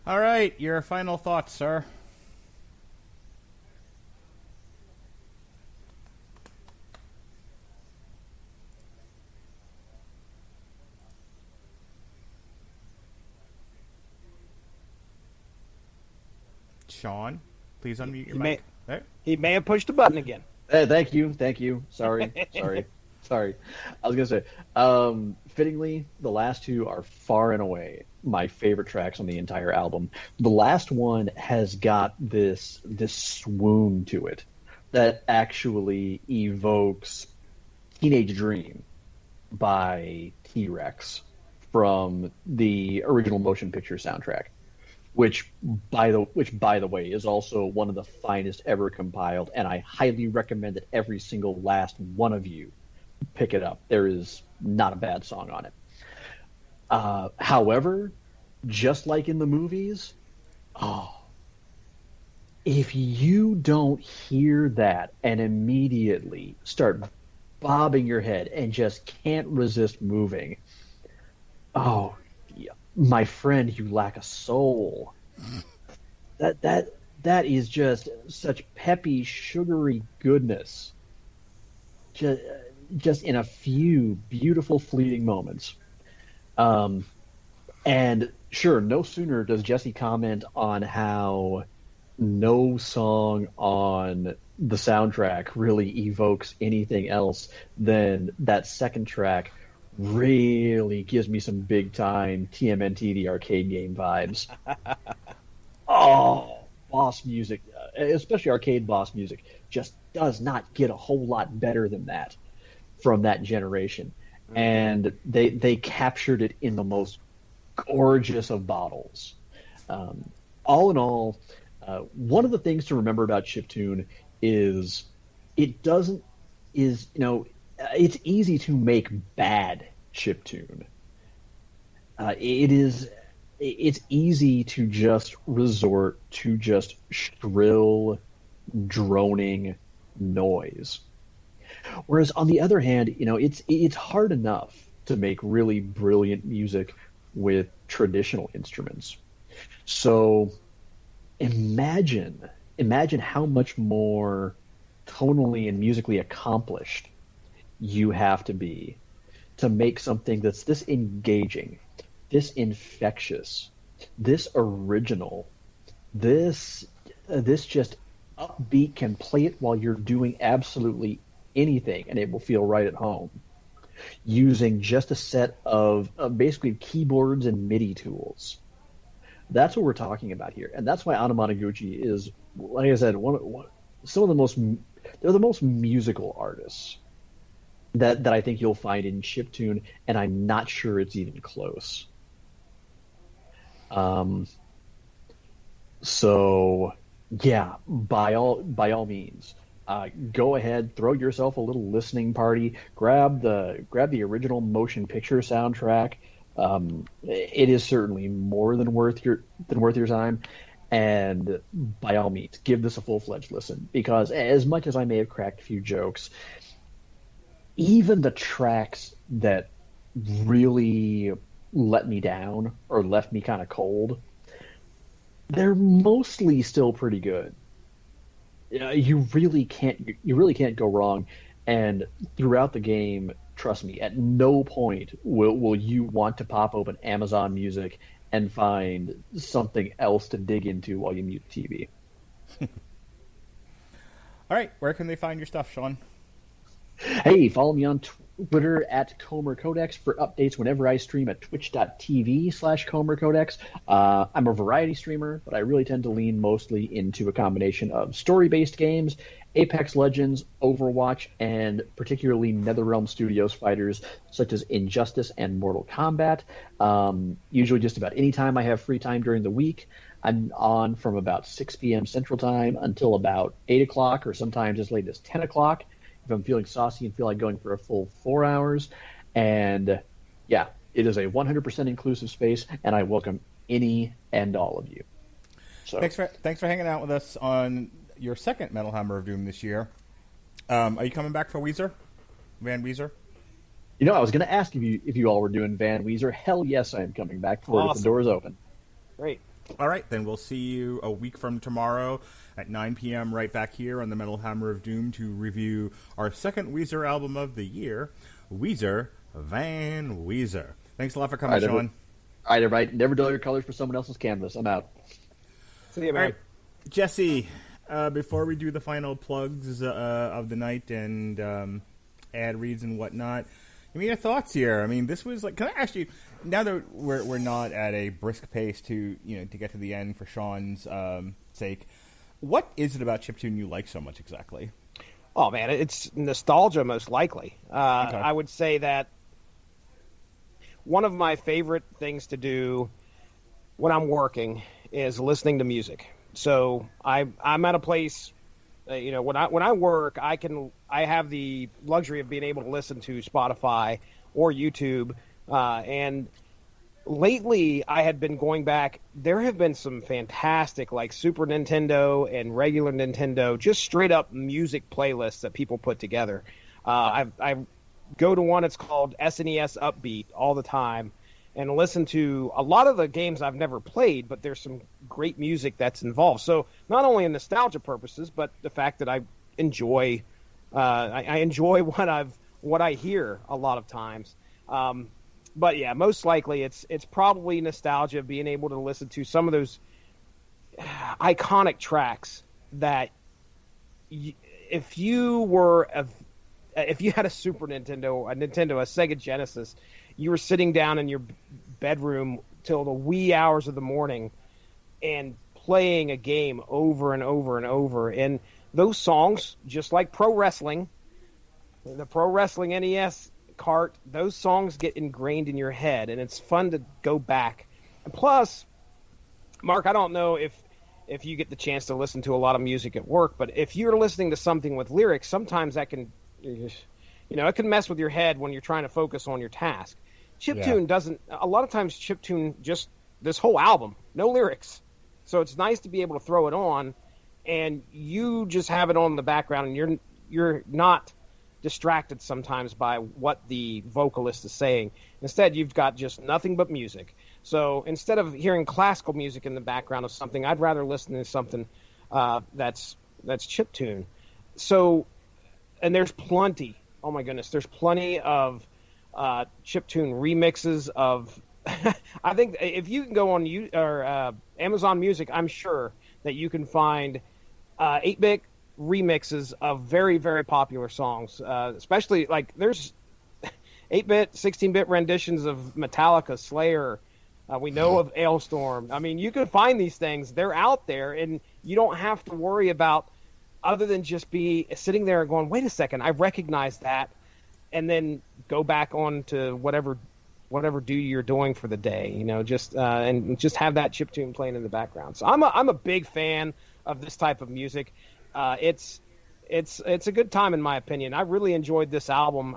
All right, your final thoughts, sir. Sean, please unmute your mic. There. He may have pushed a button again. Thank you. Sorry. I was gonna say, fittingly, the last two are far and away my favorite tracks on the entire album. The last one has got this swoon to it that actually evokes "Teenage Dream" by T-Rex from the original motion picture soundtrack. Which, by the way, is also one of the finest ever compiled, and I highly recommend that every single last one of you pick it up. There is not a bad song on it. However, just like in the movies, if you don't hear that and immediately start bobbing your head and just can't resist moving, my friend, you lack a soul. That is just such peppy, sugary goodness. Just, just in a few beautiful fleeting moments. And sure, no sooner does Jesse comment on how no song on the soundtrack really evokes anything else than that second track really gives me some big time TMNT the arcade game vibes. Oh, boss music, especially arcade boss music, just does not get a whole lot better than that from that generation. And they captured it in the most gorgeous of bottles. All in all, one of the things to remember about chiptune is it's easy to make bad chiptune. It's easy to just resort to just shrill, droning noise. Whereas on the other hand, it's hard enough to make really brilliant music with traditional instruments. So imagine how much more tonally and musically accomplished you have to be to make something that's this engaging, this infectious, this original, this just upbeat, can play it while you're doing absolutely anything and it will feel right at home, using just a set of basically keyboards and MIDI tools. That's what we're talking about here, and that's why Anamanaguchi is, like I said, they're the most musical artists that I think you'll find in chiptune, and I'm not sure it's even close. So yeah, by all means, go ahead, throw yourself a little listening party, grab the original motion picture soundtrack. It is certainly more than worth your time, and by all means, give this a full-fledged listen, because as much as I may have cracked a few jokes, even the tracks that really let me down or left me kind of cold, they're mostly still pretty good. You really can't go wrong, and throughout the game, trust me, at no point will you want to pop open Amazon Music and find something else to dig into while you mute the TV. All right, where can they find your stuff, Sean? Hey, follow me on Twitter at Comer Codex for updates whenever I stream at twitch.tv/Comer Codex. I'm a variety streamer, but I really tend to lean mostly into a combination of story-based games, Apex Legends, Overwatch, and particularly NetherRealm Studios fighters such as Injustice and Mortal Kombat. Usually just about any time I have free time during the week. I'm on from about 6 p.m. Central Time until about 8 o'clock, or sometimes as late as 10 o'clock if I'm feeling saucy and feel like going for a full 4 hours. And yeah, it is a 100% inclusive space, and I welcome any and all of you. So thanks for hanging out with us on your second Metal Hammer of Doom this year. Are you coming back for Weezer? Van Weezer? I was going to ask if you all were doing Van Weezer. Hell yes, I am coming back for it if the door is open. Great. All right, then we'll see you a week from tomorrow at 9 p.m. right back here on the Metal Hammer of Doom to review our second Weezer album of the year, Weezer Van Weezer. Thanks a lot for coming, Sean. All right, everybody. Never dull your colors for someone else's canvas. I'm out. See you, man. All right, Jesse, before we do the final plugs of the night and ad reads and whatnot, give me your thoughts here. I mean, this was like, can I ask you, now that we're not at a brisk pace to get to the end for Sean's sake, what is it about chiptune you like so much exactly? Oh man, it's nostalgia most likely. Okay. I would say that one of my favorite things to do when I'm working is listening to music. So I'm at a place, when I work, I have the luxury of being able to listen to Spotify or YouTube, and lately I had been going back. There have been some fantastic, like Super Nintendo and regular Nintendo, just straight up music playlists that people put together. I go to one, it's called SNES Upbeat all the time, and listen to a lot of the games I've never played, but there's some great music that's involved. So not only in nostalgia purposes, but the fact that I enjoy I enjoy what I've what I hear a lot of times. But yeah, most likely it's probably nostalgia, being able to listen to some of those iconic tracks that if you had a Super Nintendo, a Sega Genesis, you were sitting down in your bedroom till the wee hours of the morning and playing a game over and over and over. And those songs, just like pro wrestling, the Pro Wrestling NES cart, those songs get ingrained in your head, and it's fun to go back. And plus, Mark, I don't know if you get the chance to listen to a lot of music at work, but if you're listening to something with lyrics, sometimes that can, it can mess with your head when you're trying to focus on your task. Chiptune doesn't. A lot of times, chiptune just this whole album, no lyrics, so it's nice to be able to throw it on, and you just have it on in the background, and you're not distracted sometimes by what the vocalist is saying. Instead, you've got just nothing but music. So instead of hearing classical music in the background of something, I'd rather listen to something that's chiptune. So, and there's plenty. Oh my goodness, there's plenty of chiptune remixes of. I think if you can go on Amazon Music, I'm sure that you can find 8-bit remixes of very, very popular songs, especially like there's 8-bit, 16-bit renditions of Metallica, Slayer. We know of Ailstorm. I mean, you can find these things. They're out there, and you don't have to worry about other than just be sitting there and going, wait a second, I recognize that, and then go back on to whatever duty you're doing for the day, and just have that chiptune playing in the background. So I'm a big fan of this type of music. It's a good time in my opinion. I really enjoyed this album.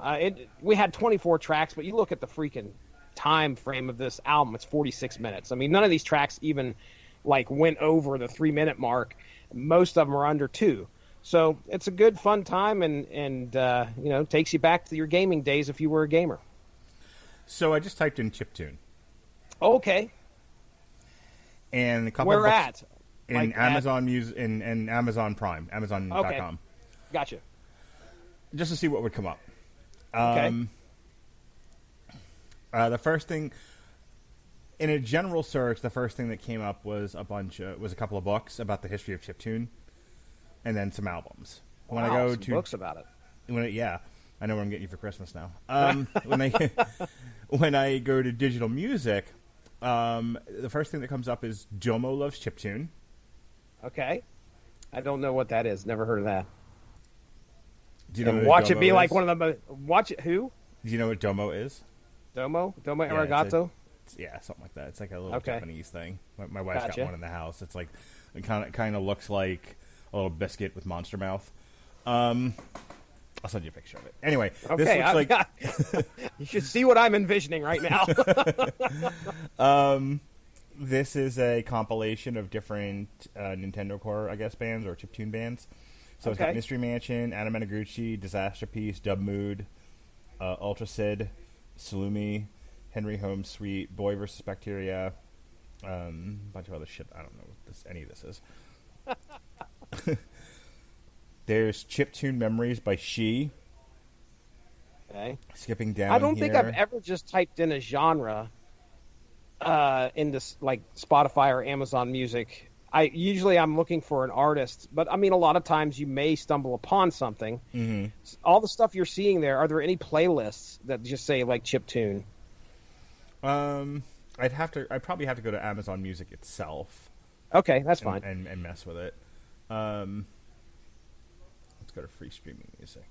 We had 24 tracks, but you look at the freaking time frame of this album, it's 46 minutes. I mean, none of these tracks even went over the 3-minute mark. Most of them are under 2. So it's a good fun time and takes you back to your gaming days if you were a gamer. So I just typed in chiptune. Okay. And a couple Where of at? In Amazon Music and Amazon Prime, Amazon.com. Okay. Gotcha. Just to see what would come up. Okay. The first thing, in a general search, the first thing that came up was a couple of books about the history of chiptune, and then some albums. When I go to books about it. I know what I'm getting you for Christmas now. When I go to digital music, the first thing that comes up is Jomo Loves Chiptune. Okay. I don't know what that is. Never heard of that. Do you know and what watch Domo it be is? like one of the watch it who? Do you know what Domo is? Domo Yeah, Arigato. Something like that. It's like a little Okay. Japanese thing. My wife's Gotcha. got one in the house. It's like it kind of looks like a little biscuit with monster mouth. I'll send you a picture of it. Anyway, this Okay, looks like you should see what I'm envisioning right now. this is a compilation of different Nintendo Core, I guess, bands or chiptune bands. So it's got Okay. Mystery Mansion, Anamanaguchi, Disaster Piece, Dub Mood, Ultra Sid, Salumi, Henry Home Suite, Boy vs. Bacteria, a bunch of other shit. I don't know what any of this is. There's Chiptune Memories by She. Okay. Skipping down I don't think here. I've ever just typed in a genre into Spotify or Amazon Music. I'm looking for an artist, but I mean, a lot of times you may stumble upon something. Mm-hmm. All the stuff you're seeing there, are there any playlists that just say chiptune? I'd probably have to go to Amazon Music itself. Okay, that's fine. And mess with it. Let's go to free streaming music.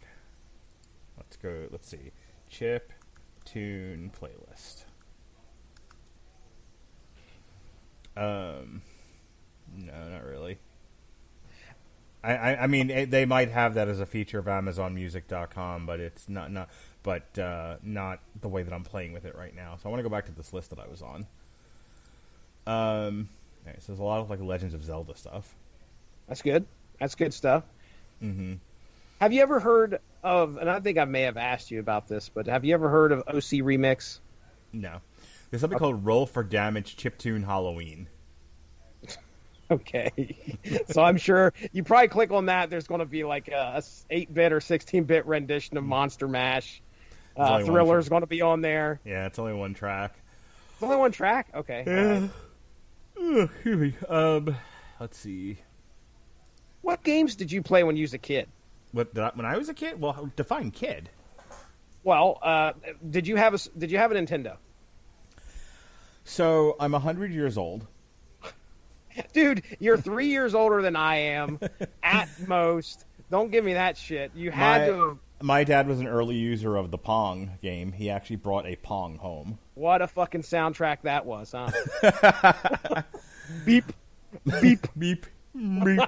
Let's see. Chip Tune playlist. No, not really. I mean, they might have that as a feature of AmazonMusic.com, but it's not the way that I'm playing with it right now. So I want to go back to this list that I was on. Okay, so there's a lot of Legends of Zelda stuff. That's good. That's good stuff. Mm-hmm. Have you ever heard of, and I think I may have asked you about this, but have you ever heard of OC Remix? No. There's something called Roll for Damage Chiptune Halloween. Okay. So I'm sure you probably click on that. There's going to be like a 8-bit or 16-bit rendition of Monster Mash. only one Thriller's going to be on there. Yeah, it's only one track. It's only one track? Okay. All right. Excuse me. Let's see. What games did you play when you was a kid? When I was a kid? Well, define kid. Well, did you have a Nintendo? So I'm 100 years old. Dude, you're 3 years older than I am, at most. Don't give me that shit. You had to. My dad was an early user of the Pong game. He actually brought a Pong home. What a fucking soundtrack that was, huh? Beep, beep, Beep, beep.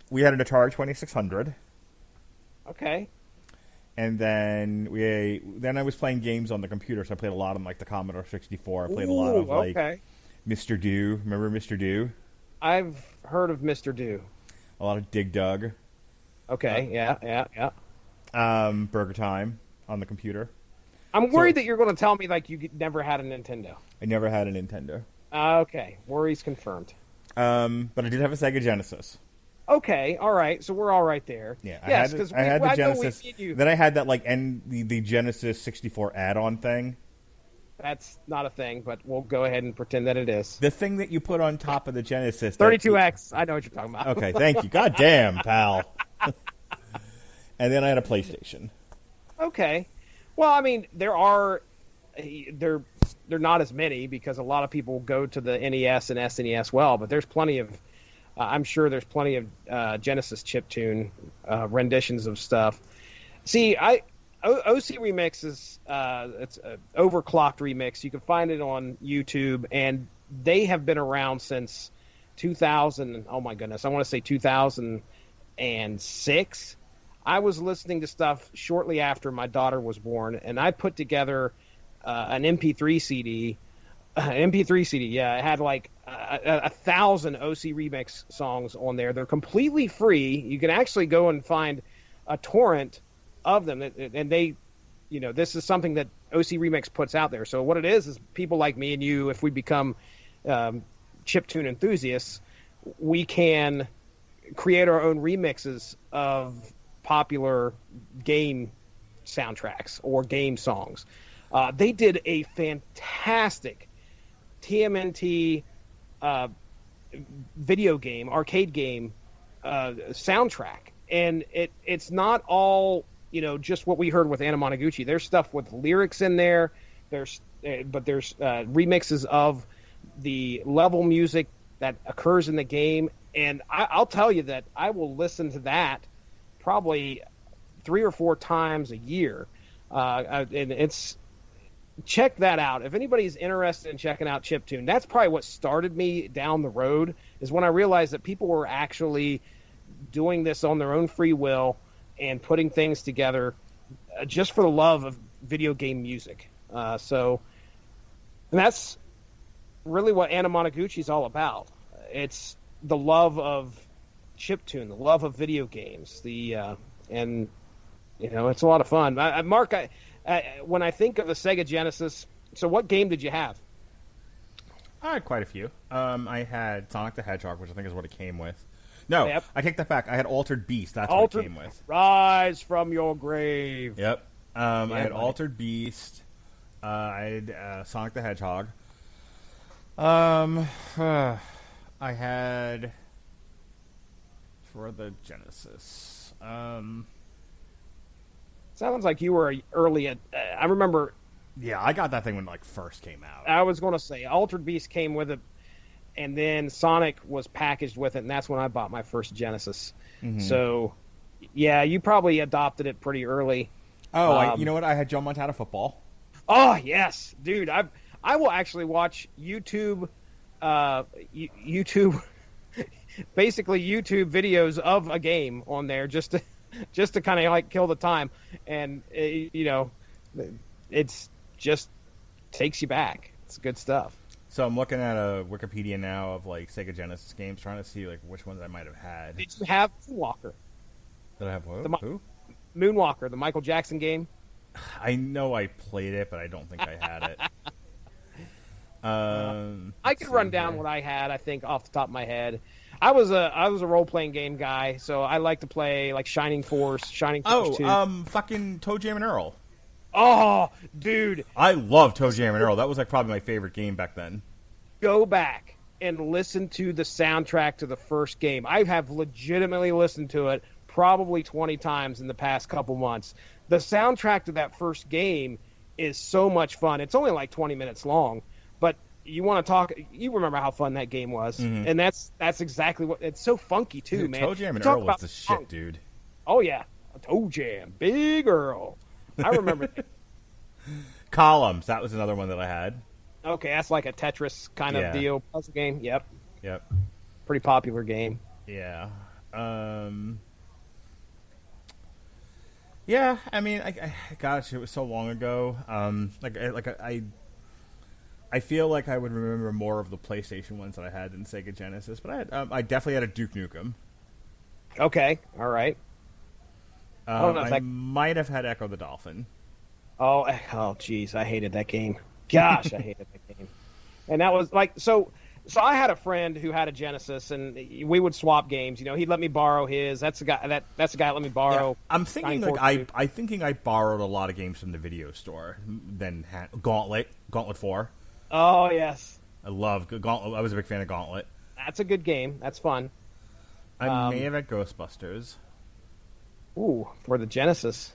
We had an Atari 2600. Okay. And then I was playing games on the computer, so I played a lot on like the Commodore 64. I played a lot of like Mr. Do. Remember Mr. Do? I've heard of Mr. Do. A lot of Dig Dug. Okay, yeah. Burger Time on the computer. I'm worried that you're going to tell me like you never had a Nintendo. I never had a Nintendo. Okay, worries confirmed. But I did have a Sega Genesis. Okay, all right. So we're all right there. Yeah, yes, I had the Genesis. Then I had that like the Genesis 64 add-on thing. That's not a thing, but we'll go ahead and pretend that it is. The thing that you put on top of the Genesis. 32X. I know what you're talking about. Okay, thank you. God damn, pal. And then I had a PlayStation. Okay. Well, I mean, they're not as many because a lot of people go to the NES and SNES. Well, but there's plenty of. I'm sure there's plenty of Genesis chiptune renditions of stuff. See, OC Remix is it's an overclocked remix. You can find it on YouTube, and they have been around since 2000. Oh my goodness, I want to say 2006. I was listening to stuff shortly after my daughter was born, and I put together an MP3 CD. Yeah, it had like 1,000 OC Remix songs on there. They're completely free. You can actually go and find a torrent of them, and they, this is something that OC Remix puts out there. So what it is people like me and you, if we become chiptune enthusiasts, we can create our own remixes of popular game soundtracks or game songs. They did a fantastic TMNT video game, arcade game soundtrack. And it's not all, just what we heard with Anamanaguchi. There's stuff with lyrics in there. There's remixes of the level music that occurs in the game. And I'll tell you that I will listen to that probably 3 or 4 times a year. And it's, check that out. If anybody's interested in checking out chiptune, that's probably what started me down the road, is when I realized that people were actually doing this on their own free will and putting things together just for the love of video game music. And that's really what Anamanaguchi is all about. It's the love of chiptune, the love of video games, and it's a lot of fun. Mark, when I think of the Sega Genesis, so what game did you have? I had quite a few. I had Sonic the Hedgehog, which I think is what it came with. No, yep. I take that back. I had Altered Beast. That's what it came with. Rise from your grave. Yep. I had Altered Beast. I had Sonic the Hedgehog. I had for the Genesis. Sounds like you were early at. I remember. Yeah, I got that thing when it first came out. I was going to say Altered Beast came with it, and then Sonic was packaged with it, and that's when I bought my first Genesis. Mm-hmm. So, yeah, you probably adopted it pretty early. Oh, you know what? I had Joe Montana Football. Oh yes, dude. I will actually watch YouTube, basically YouTube videos of a game on there just to kind of kill the time, and it's just takes you back. It's good stuff. So I'm looking at a Wikipedia now of Sega Genesis games, trying to see which ones I might have had. Did you have Moonwalker? Did I have what? Who? Moonwalker, the Michael Jackson game. I know I played it, but I don't think I had it. I could run down what I had. I think off the top of my head, I was a role playing game guy, so I like to play like Shining Force 2. Fucking Toe Jam and Earl. Oh, dude, I love Toe Jam and Earl. That was like probably my favorite game back then. go back and listen to the soundtrack to the first game. I have legitimately listened to it probably 20 times in the past couple months. The soundtrack to that first game is so much fun. It's only like 20 minutes long, but you want to talk, you remember how fun that game was. Mm-hmm. And that's exactly what, it's so funky too, Dude, man. Toe Jam and Earl was the shit, dude. Oh yeah, Toe Jam, Big Earl. I remember that. Columns, that was another one that I had. Okay, that's like a Tetris kind of deal, puzzle game. Yep. Pretty popular game. Yeah. Yeah, I mean, gosh, it was so long ago. I feel like I would remember more of the PlayStation ones that I had than Sega Genesis, but I definitely had a Duke Nukem. Okay, all right. I might have had Echo the Dolphin. Oh, jeez, I hated that game. Gosh, I hated that game. And that was like so. I had a friend who had a Genesis, and we would swap games. You know, he'd let me borrow his. That's the guy. That's the guy that let me borrow. Yeah, I'm thinking I borrowed a lot of games from the video store. Then Gauntlet 4. Oh yes, I love Gauntlet. I was a big fan of Gauntlet. That's a good game. That's fun. I may have had Ghostbusters. Ooh, for the Genesis.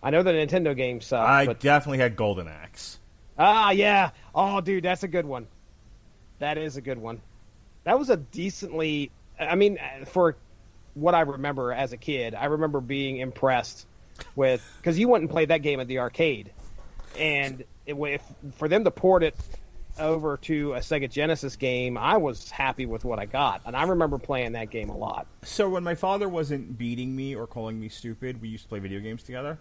I know the Nintendo game sucked. I definitely had Golden Axe. Ah, yeah. Oh, dude, that's a good one. That is a good one. That was a decently... I mean, for what I remember as a kid, I remember being impressed with... Because you went and played that game at the arcade. And for them to port it over to a Sega Genesis game, I was happy with what I got. And I remember playing that game a lot. So when my father wasn't beating me or calling me stupid, we used to play video games together.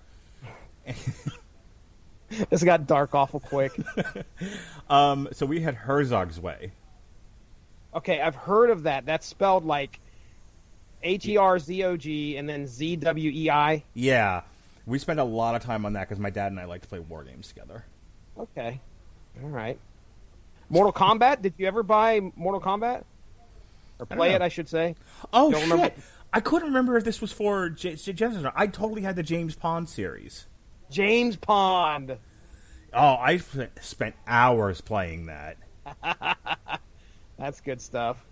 This got dark awful quick. So we had Herzog's Way. Okay, I've heard of that. That's spelled like Herzog and then Zwei. Yeah, we spent a lot of time on that because my dad and I like to play war games together. Okay, all right. Mortal Kombat? Did you ever buy Mortal Kombat? Or play it, I should say. Oh, shit. Remember? I couldn't remember if this was for Genesis. I totally had the James Pond series. James Pond. Oh, I spent hours playing that. That's good stuff.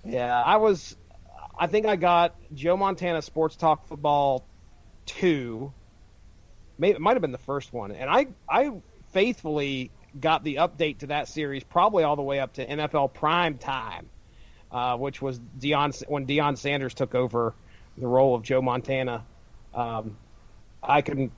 Yeah, I think I got Joe Montana Sports Talk Football 2. It might have been the first one. And I faithfully got the update to that series probably all the way up to NFL Prime Time, which was when Deion Sanders took over the role of Joe Montana. I can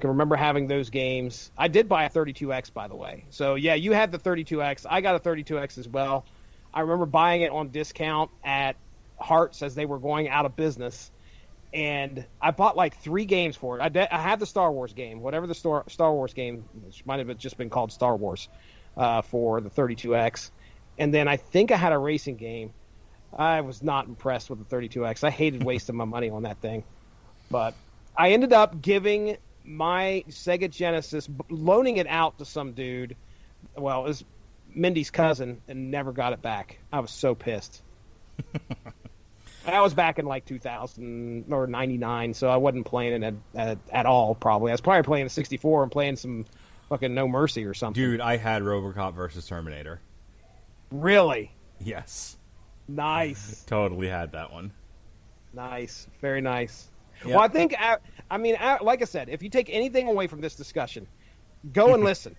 remember having those games. I did buy a 32X, by the way. So, yeah, you had the 32X. I got a 32X as well. I remember buying it on discount at Hearts as they were going out of business. And I bought like 3 games for it. I had the Star Wars game, whatever the Star Wars game, which might have just been called Star Wars, for the 32X. And then I think I had a racing game. I was not impressed with the 32X. I hated wasting my money on that thing. But I ended up giving my Sega Genesis, loaning it out to some dude. Well, it was Mindy's cousin, and never got it back. I was so pissed. I was back in like 2000 or 99, so I wasn't playing it at all, probably. I was probably playing a 64 and playing some fucking No Mercy or something. Dude, I had RoboCop versus Terminator. Really? Yes. Nice. Totally had that one. Nice. Very nice. Yep. Well, I think, like I said, if you take anything away from this discussion, go and listen.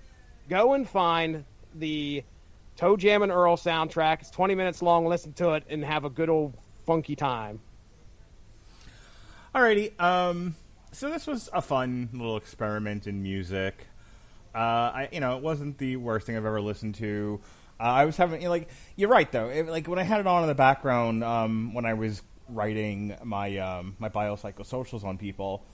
Go and find the Toe Jam and Earl soundtrack. It's 20 minutes long. Listen to it and have a good old funky time. Alrighty. So this was a fun little experiment in music. It wasn't the worst thing I've ever listened to. I was having, you're right though. When I had it on in the background, when I was writing my my biopsychosocials on people,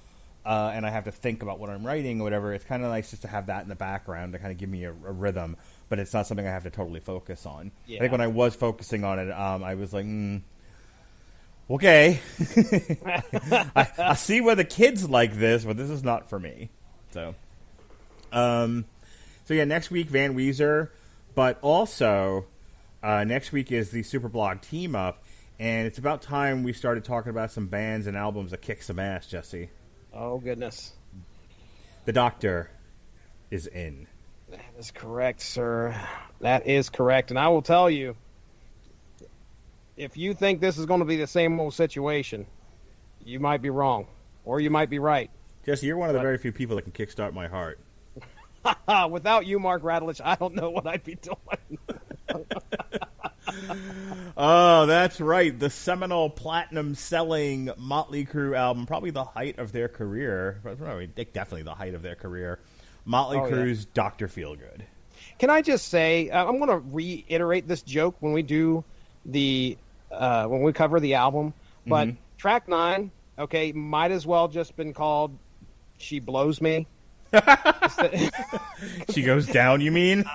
and I have to think about what I'm writing or whatever, it's kind of nice just to have that in the background to kind of give me a rhythm, but it's not something I have to totally focus on. Yeah. I think when I was focusing on it, I was like, okay, I see where the kids like this, but this is not for me. So yeah, next week, Van Weezer, But also, next week is the Superblog Team Up, and it's about time we started talking about some bands and albums that kick some ass, Jesse. Oh, goodness. The Doctor is in. That is correct, sir. That is correct. And I will tell you, if you think this is going to be the same old situation, you might be wrong, or you might be right. Jesse, you're one of the very few people that can kickstart my heart. Without you, Mark Radulich, I don't know what I'd be doing. Oh, that's right. The seminal platinum-selling Motley Crue album, probably the height of their career. Definitely the height of their career. Motley Crue's Dr. Feelgood. Can I just say, I'm going to reiterate this joke when we do when we cover the album, but track 9, okay, might as well just been called She Blows Me. She Goes Down, you mean?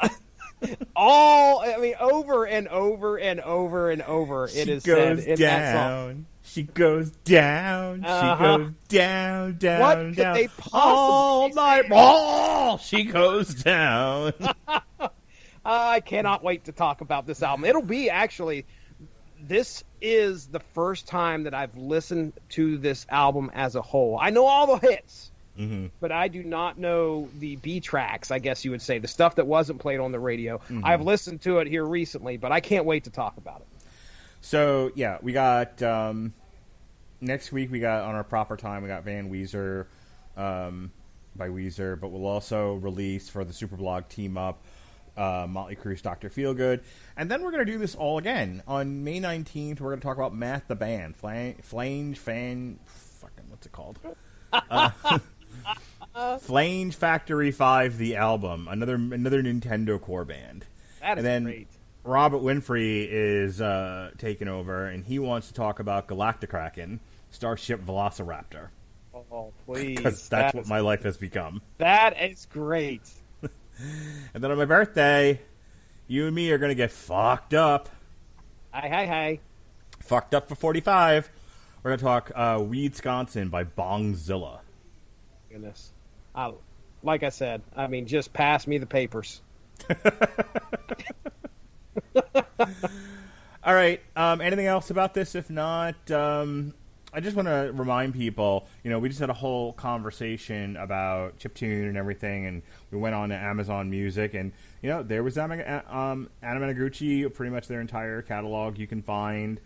Over and over and over and over it is said in that song. She goes down. She goes down, down, what down. Could they possibly all night. Oh, she goes down. I cannot wait to talk about this album. It'll be this is the first time that I've listened to this album as a whole. I know all the hits, but I do not know the B tracks, I guess you would say, the stuff that wasn't played on the radio. I've listened to it here recently, but I can't wait to talk about it. So, yeah, we got, next week we got, on our proper time, we got Van Weezer, by Weezer, but we'll also release for the Superblog Team Up, Motley Crue's Dr. Feelgood. And then we're going to do this all again. On May 19th, we're going to talk about Math the Band. What's it called? Flange Factory 5, the album. Another Nintendo core band. That is great. Robert Winfrey is taking over, and he wants to talk about Galacticraken, Starship Velociraptor. Oh, please. Because that's what my life has become. That is great. And then on my birthday, you and me are going to get fucked up. Hi. Fucked up for 45. We're going to talk Weedsconsin by Bongzilla. Goodness. Like I said, just pass me the papers. All right. Anything else about this? If not, I just want to remind people, we just had a whole conversation about chiptune and everything, and we went on to Amazon Music, and, there was Anamanaguchi, pretty much their entire catalog you can find.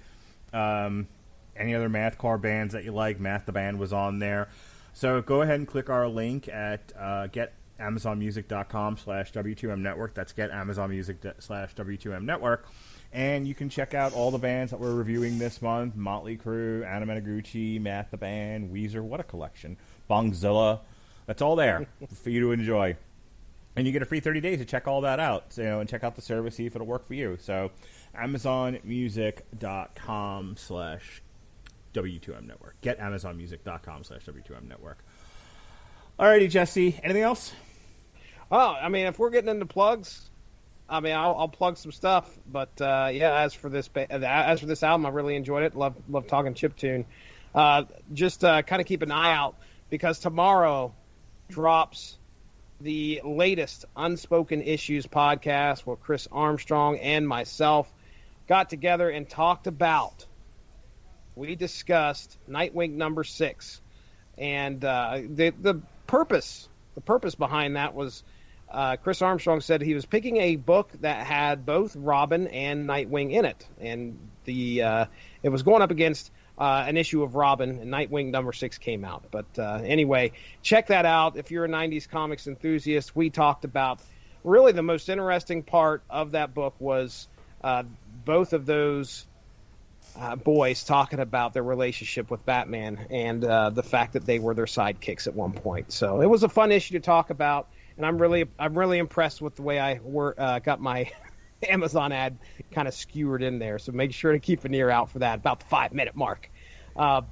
Any other mathcore bands that you like, Math the Band was on there. So go ahead and click our link at getamazonmusic.com/W2M Network. That's getamazonmusic.com/W2M Network. And you can check out all the bands that we're reviewing this month. Motley Crue, Anamanaguchi, Math the Band, Weezer. What a collection. Bongzilla. That's all there for you to enjoy. And you get a free 30 days to check all that out. And check out the service, see if it'll work for you. So amazonmusic.com/W2M Network. getamazonmusic.com/W2M Network. Alrighty, Jesse. Anything else? Oh, if we're getting into plugs, I'll plug some stuff. But as for this album, I really enjoyed it. Love talking chiptune. Just kind of keep an eye out, because tomorrow drops the latest Unspoken Issues podcast, where Chris Armstrong and myself got together and we discussed Nightwing number 6, and the purpose behind that was Chris Armstrong said he was picking a book that had both Robin and Nightwing in it, and it was going up against an issue of Robin, and Nightwing number 6 came out. But anyway, check that out if you're a 90s comics enthusiast. We talked about really the most interesting part of that book was both of those boys talking about their relationship with Batman and the fact that they were their sidekicks at one point. So it was a fun issue to talk about, and I'm really impressed with the way I got my Amazon ad kind of skewered in there. So make sure to keep an ear out for that, about the 5-minute mark. So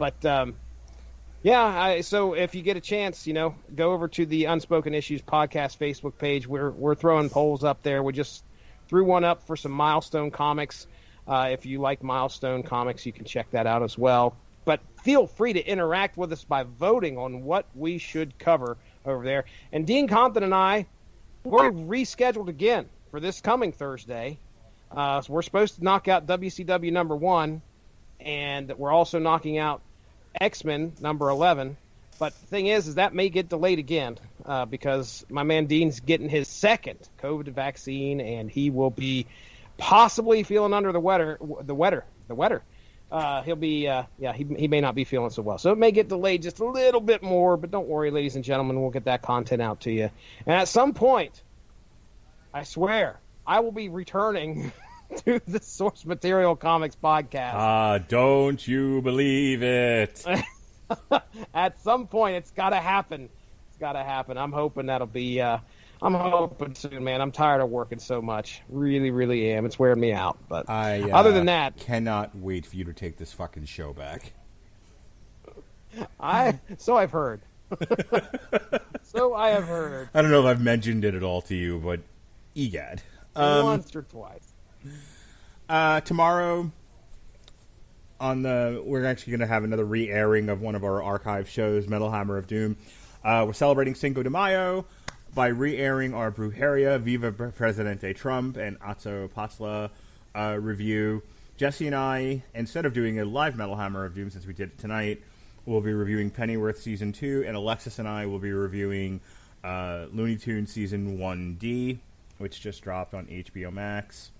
if you get a chance, go over to the Unspoken Issues podcast Facebook page. We're throwing polls up there. We just threw one up for some Milestone comics. If you like Milestone comics, you can check that out as well. But feel free to interact with us by voting on what we should cover over there. And Dean Compton and I, we're rescheduled again for this coming Thursday. So we're supposed to knock out WCW number 1, and we're also knocking out X-Men number 11. But the thing is that may get delayed again because my man Dean's getting his second COVID vaccine, and he will be possibly feeling under the weather. He'll be, he may not be feeling so well. So it may get delayed just a little bit more, but don't worry, ladies and gentlemen, we'll get that content out to you. And at some point, I swear, I will be returning to the Source Material Comics podcast. Don't you believe it? At some point, it's got to happen. It's got to happen. I'm hoping that'll be, I'm hoping soon, man. I'm tired of working so much. Really, really am. It's wearing me out. But other than that, cannot wait for you to take this fucking show back. So I've heard. So I have heard. I don't know if I've mentioned it at all to you, but egad. Once or twice. Tomorrow, we're actually going to have another re-airing of one of our archive shows, Metal Hammer of Doom. We're celebrating Cinco de Mayo by re-airing our Brujeria, Viva Presidente Trump, and Atzo Pasla review. Jesse and I, instead of doing a live Metal Hammer of Doom since we did it tonight, we'll be reviewing Pennyworth Season 2, and Alexis and I will be reviewing Looney Tunes Season 1D, which just dropped on HBO Max.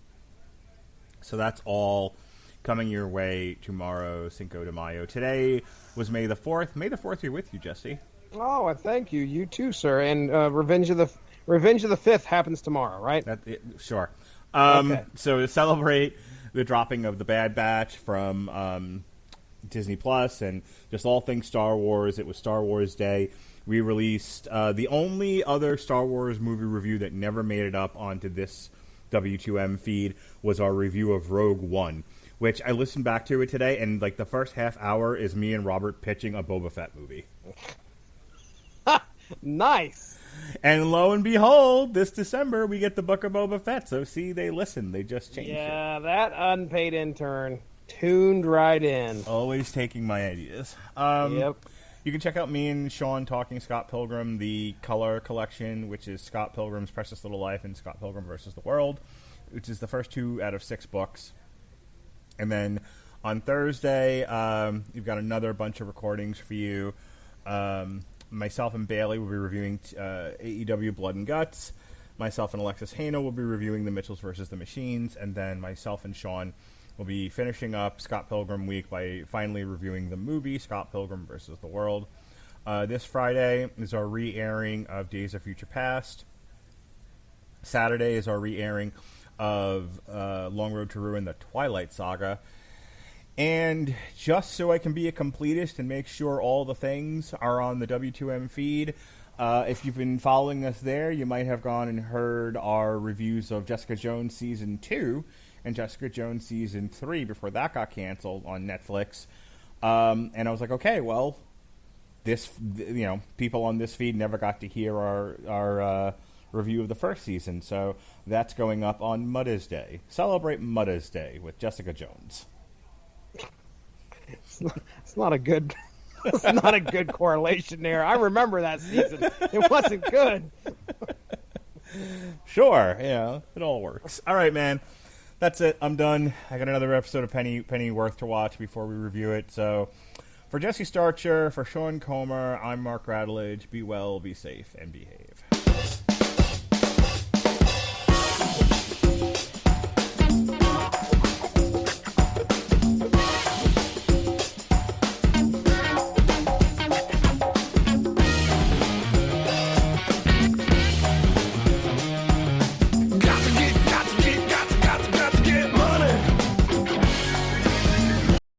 So that's all coming your way tomorrow, Cinco de Mayo. Today was May the 4th. May the 4th be with you, Jesse. Oh, and thank you. You too, sir. And Revenge of the 5th happens tomorrow, right? Sure. Okay. So to celebrate the dropping of The Bad Batch from Disney Plus and just all things Star Wars, it was Star Wars Day. We released the only other Star Wars movie review that never made it up onto this W2M feed was our review of Rogue One, which I listened back to it today, and like the first half hour is me and Robert pitching a Boba Fett movie. Nice. And lo and behold, this December we get the Book of Boba Fett. So see, they listen. They just changed it. Yeah, that unpaid intern tuned right in. Always taking my ideas. Yep. You can check out me and Sean talking Scott Pilgrim, the color collection, which is Scott Pilgrim's Precious Little Life and Scott Pilgrim versus the World, which is the first 2 out of 6 books. And then on Thursday, you've got another bunch of recordings for you. Myself and Bailey will be reviewing AEW Blood and Guts. Myself and Alexis Hano will be reviewing The Mitchells versus the Machines. And then myself and Sean will be finishing up Scott Pilgrim Week by finally reviewing the movie Scott Pilgrim versus the World. This Friday is our re-airing of Days of Future Past. Saturday is our re-airing of Long Road to Ruin, the Twilight Saga. And just so I can be a completist and make sure all the things are on the W2M feed, if you've been following us there, you might have gone and heard our reviews of Jessica Jones Season 2 and Jessica Jones Season 3 before that got canceled on Netflix. And I was like, okay, well, people on this feed never got to hear our review of the first season, so that's going up on Mother's Day. Celebrate Mother's Day with Jessica Jones. It's not a good it's not a good correlation there. I remember that season. It wasn't good. Sure, yeah, it all works. All right, man. That's it. I'm done. I got another episode of Pennyworth to watch before we review it. So, for Jesse Starcher, for Sean Comer, I'm Mark Radulich. Be well, be safe, and behave.